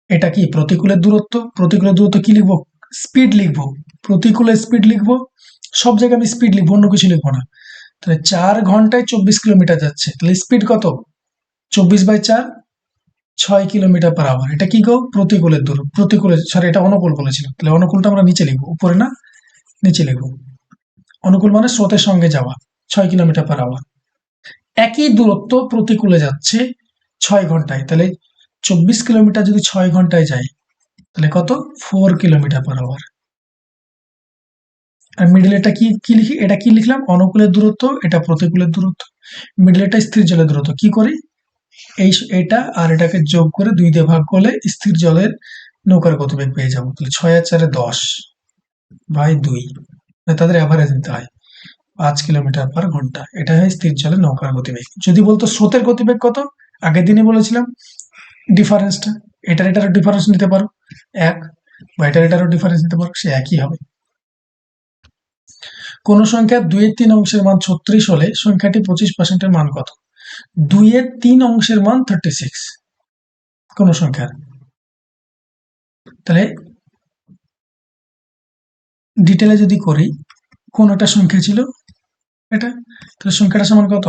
এটা কি প্রতিকূলের দূরত্ব, প্রতিকূলের দূরত্ব কি লিখবো, স্পিড লিখবো, প্রতিকূলের স্পিড লিখবো, সব জায়গায় আমি স্পিড লিখবো, অন্য কিছু লিখবো না। তাহলে 4 ঘন্টায় 24 কিলোমিটার যাচ্ছে, তাহলে স্পিড কত 24/4, 6 কিলোমিটার পার আওয়ার। এটা কি গো, প্রতিকূলের দূর, প্রতিকূলের, সরি এটা অনুকূল বলেছিলাম, তাহলে অনুকূলটা আমরা নিচে লিখবো, উপরে না, নিচে লিখবো। অনুকূল মানে স্রোতের সঙ্গে যাওয়া, 6 কিলোমিটার পার আওয়ার। একই দূরত্ব প্রতিকূলে যাচ্ছে 6 ঘন্টায়, তাহলে 24 কিলোমিটার যদি 6 ঘন্টায় যায়, তাহলে কত 4 কিলোমিটার পার আওয়ার। আর মিডল এটা কি লিখি, এটা কি লিখলাম, অনুকূলের দূরত্ব, এটা প্রতিকূলের দূরত্ব। মিডল এটা স্থির জলের দূরত্ব, কি করি এটা আর এটাকে যোগ করে 2 দিয়ে ভাগ করলে স্থির জলের নৌকার গতিবেগ পেয়ে যাবো। তাহলে 6 আর 4 10/2, তাদের অ্যাভারেজ নিতে হয় 5 কিলোমিটার পার ঘন্টা, এটা হয় স্থির জলের নৌকার গতিবেগ। যদি বলতো স্রোতের গতিবেগ কত, আগের দিনই বলেছিলাম ডিফারেন্সটা, এটার ডিফারেন্স নিতে পারো 1, বা এটারও ডিফারেন্স দিতে পারো, সে একই হবে। কোন সংখ্যা 2/3 অংশের মান 36 হলে সংখ্যাটি 25% মান কত? 2/3 অংশের মান 36 কোন সংখ্যার। তাহলে ডিটেলে যদি করি, কোন একটা সংখ্যা ছিল এটা, তাহলে সংখ্যাটা সমান কত?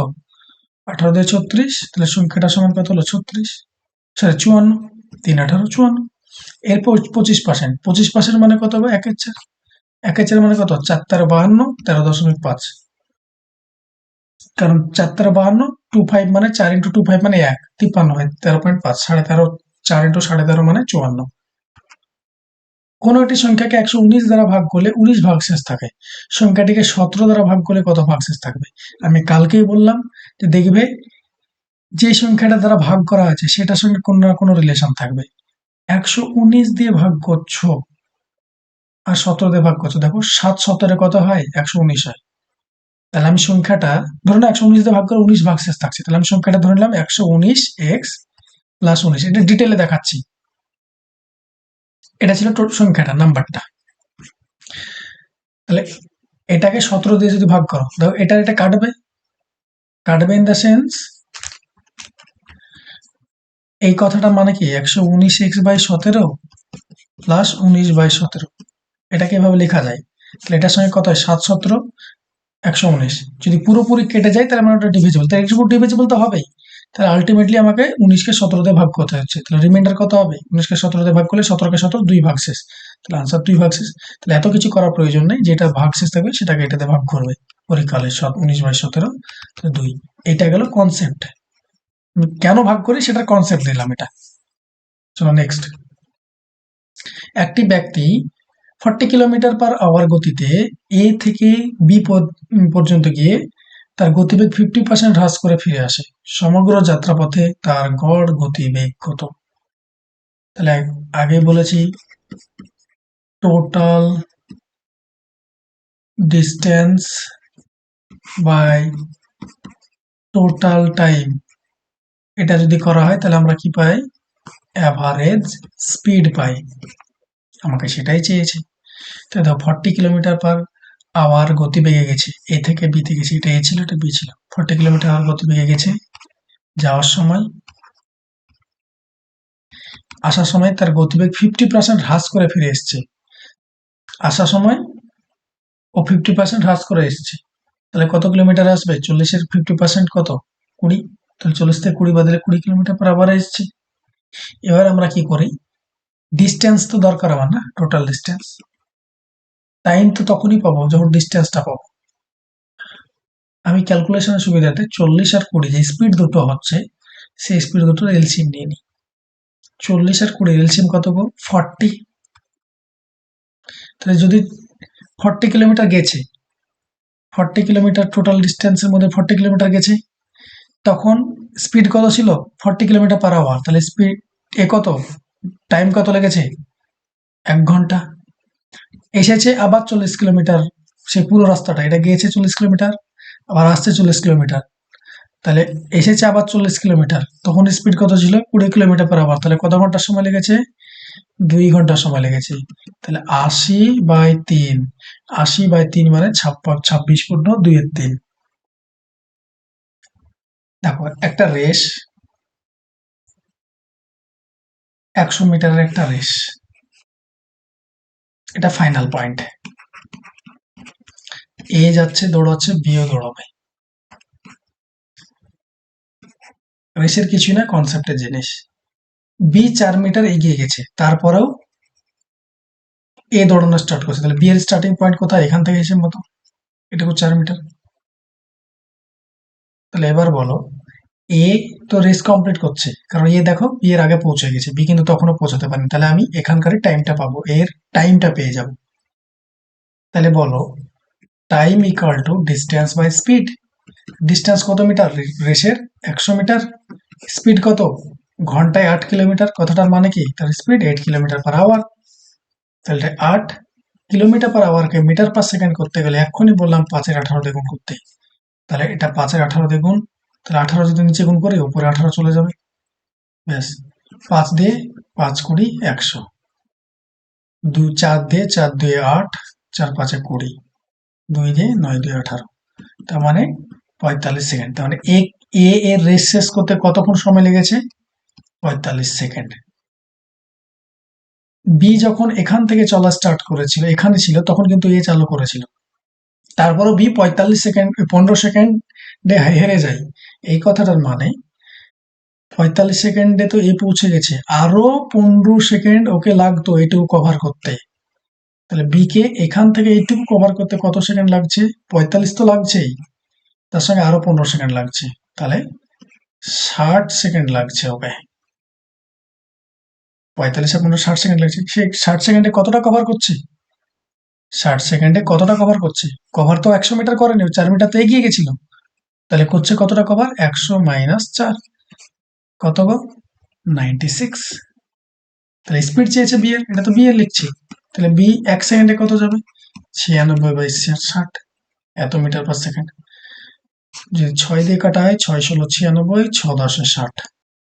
18 দিয়ে 36, তাহলে সংখ্যাটা সমান কত হলো? 36, সরি 54, 3 18 54। এরপর 25%, 25% মানে কত হবে? 1/4, 1/4 মানে কত? 4 × 52, 13.5। কারণ 4 × 52, 25 মানে 4 × 25 মানে 1, 53 হয়, 13.5, 13.5, 4 × 13.5 মানে 54। কোন একটি সংখ্যাকে 119 দ্বারা ভাগ করলে 19 ভাগশেষ থাকে, সংখ্যাটিকে 17 দ্বারা ভাগ করলে কত ভাগশেষ থাকবে? আমি কালকেই বললাম যে দেখবে যে সংখ্যাটা দ্বারা ভাগ করা আছে সেটার সঙ্গে কোনো না কোনো রিলেশন থাকবে। 119 দিয়ে ভাগ করছো আর 17 দিয়ে ভাগ করছো, দেখো 7 17 কত হয়? 119 হয়। তাহলে আমি সংখ্যাটা ধরুন 119 দিয়ে ভাগ করে 19 ভাগশেষ থাকছে, তাহলে আমি সংখ্যাটা ধরে নিলাম 119x প্লাস 19। এটা ডিটেলে দেখাচ্ছি। এটা ছিল সংখ্যাটা, নাম্বারটা। তাহলে এটাকে 17 দিয়ে যদি ভাগ করো, দেখো এটা কাটবে, কাটবে ইন দ্য সেন্স, এই কথাটা মানে কি 119x/17 প্লাস 19/17, এটাকে এভাবে লেখা যায়। তাহলে এটার সঙ্গে কত হয়? 7 17 119। যদি পুরোপুরি কেটে যায় তাহলে আমার ওটা ডিভিজিবল, তাই একটু ডিভিজিবল তো হবেই। তাহলে আলটিমেটলি আমাকে 19কে 17 দিয়ে ভাগ করতে হচ্ছে, তাহলে রিমাইন্ডার কত হবে? 19কে 17 দিয়ে ভাগ করলে 17কে 17 2 ভাগশেষ, তাহলে আনসার 2 ভাগশেষ। তাহলে এত কিছু করার প্রয়োজন নেই, যেটা ভাগশেষ থাকবে সেটাকে এটাতে ভাগ করবে। পরীক্ষালে 19/17 2। এটা গেল কনসেপ্ট, কেন ভাগ করি সেটার কনসেপ্ট দিলাম এটা। চলো নেক্সট। একটি ব্যক্তি 40 কিলোমিটার/আওয়ার গতিতে এ থেকে বি পর্যন্ত গিয়ে তার গতিবেগ 50% হ্রাস করে ফিরে আসে, সমগ্র যাত্রাপথে তার গড় গতিবেগ কত? তাহলে আগে বলেছি total distance by total time, এটা যদি করা হয় তাহলে আমরা কি পাই? অ্যাভারেজ স্পিড পাই। আমাকে সেটাই চেয়েছে। তাহলে দেখো 40 কিলোমিটার/আওয়ার গতিবেগে গেছে, এ থেকে বিতে গেছে, এটা এ ছিল এটা বি ছিল। 40 কিলোমিটার/আওয়ার গতিবেগে গেছে, যাওয়ার সময়, আসার সময় তার গতিবেগ 50% হ্রাস করে ফিরে এসছে। আসার সময় ও 50% হ্রাস করে এসছে, তাহলে কত কিলোমিটার আসবে? 40-এর 50% কত? 20। তাহলে 40 থেকে 20 বাদলে 20 কিলোমিটার/আওয়ার এসছে। এবার আমরা কি করি? ডিস্টেন্স তো দরকার আমার, না টোটাল ডিস্টেন্স। টাইম তো তখনই পাবো যখন ডিস্টেন্সটা পাবো। আমি ক্যালকুলেশনের সুবিধাতে 40 আর 20 যে স্পিড দুটো হচ্ছে সেই স্পিড দুটোর এলসিএম নিয়ে নিই। 40 আর 20 এলসিএম কত গো? 40। তাহলে যদি 40 কিলোমিটার গেছে, 40 কিলোমিটার টোটাল ডিস্টেন্সের মধ্যে 40 কিলোমিটার গেছে, তখন স্পিড কত ছিল? 40 কিলোমিটার/আওয়ার। তাহলে স্পিড এ কত, টাইম কত লেগেছে? 1 ঘন্টা। এসেছে আবার 40 কিলোমিটার, সে পুরো রাস্তাটা, এটা গিয়েছে 40 কিলোমিটার, আবার আসছে 40 কিলোমিটার, তাহলে এসেছে আবার 40 কিলোমিটার, তখন স্পিড কত ছিল? 20 কিলোমিটার/আওয়ার। তাহলে কত ঘন্টা সময় লেগেছে? 2 ঘন্টা সময় লেগেছে। তাহলে 80/3, 80/3 মানে 26 পূর্ণ 2/3। দেখো একটা রেস, 100 মিটারের একটা রেস, এটা ফাইনাল পয়েন্ট। এ যাচ্ছে দৌড়াচ্ছে, বিও দৌড়াবে। রেসের কিছুই না, কনসেপ্টের জিনিস। বি 4 মিটার এগিয়ে গেছে, তারপরেও এ দৌড়ানো স্টার্ট করছে, তাহলে বি এর স্টার্টিং পয়েন্ট কোথায়? এখান থেকে এসে মতো এটুকু 4 মিটার। তাহলে এবার বলো, এ তো রেস কমপ্লিট করছে, কারণ এ দেখো বি এর আগে পৌঁছে গেছে, বি কিন্তু তখনও পৌঁছাতে পারেনি, তাহলে আমি এখানকার টাইমটা পাবো, এর টাইমটা পেয়ে যাব। তাহলে বলো time equal to distance by speed. Distance কত মিটার? রেসের 100 মিটার। স্পিড কত? ঘন্টায় 8 কিলোমিটার। কথাটার মানে কি? তার স্পিড 8 কিলোমিটার/আওয়ার। তাহলে 8 কিলোমিটার/আওয়ারকে মিটার/সেকেন্ড করতে গেলে এক্ষুনি বললাম 5-এর 18 দিয়ে গুণ করতে, তাহলে এটা 5-এর 18 দিয়ে গুণ, তাহলে 18 যদি নিচে গুণ করি উপরে 18 চলে যাবে, ব্যাস। 5 দিয়ে 5 20 100। 4 দিয়ে 4 2 8, 4 5 20, 2 দিয়ে 9 2 18, তার মানে 45 সেকেন্ড। তার মানে এর রেস শেষ করতে কতক্ষণ সময় লেগেছে? 45 সেকেন্ড। বি যখন এখান থেকে চলা স্টার্ট করেছিল, এখানে ছিল, তখন কিন্তু এ চালু করেছিল। তারপরও বি 45 সেকেন্ড, 15 সেকেন্ডে হেরে যায়। এই কথাটার মানে 45 সেকেন্ডে তো এ পৌঁছে গেছে, আরো 15 সেকেন্ড ওকে লাগতো এটুকু কভার করতে। তাহলে বি কে এখান থেকে এইটুকু কভার করতে কত সেকেন্ড লাগছে? 45 তো লাগছেই, তার সঙ্গে আরো 15 সেকেন্ড লাগছে, তাহলে 60 সেকেন্ড লাগছে ওকে। 45 আর 15, 60 সেকেন্ড লাগছে। সে 60 সেকেন্ডে কতটা কভার করছে? 60 সেকেন্ডে কতটা কভার করছে? কভার তো 100 মিটার করেনি, 4 মিটার তো এগিয়ে গেছিল। তাহলে করছে কতটা কভার? 100 মাইনাস 4, কত গো? 96। তাহলে স্পিড চেয়েছে বি এর, এটা তো বি এর লিখছি। তাহলে বি 1 সেকেন্ডে কত যাবে? 96/60, এত মিটার পার সেকেন্ড। যদি 6 দিয়ে কাটা হয়, 6 ষোলো 96, 6 10 60,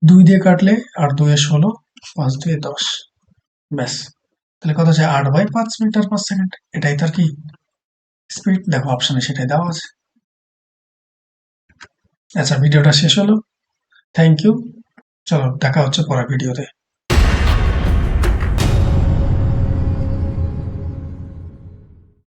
2 দিয়ে কাটলে 8 2 16, 5 2 10, ব্যাস। তাহলে কত আছে? 8/5 মিটার পার সেকেন্ড। এটাই তার কি স্পিড? দেখো অপশনে সেটাই দেওয়া আছে। আচ্ছা, ভিডিওটা শেষ হলো। Thank you. চলো দেখা হচ্ছে পরের ভিডিওতে।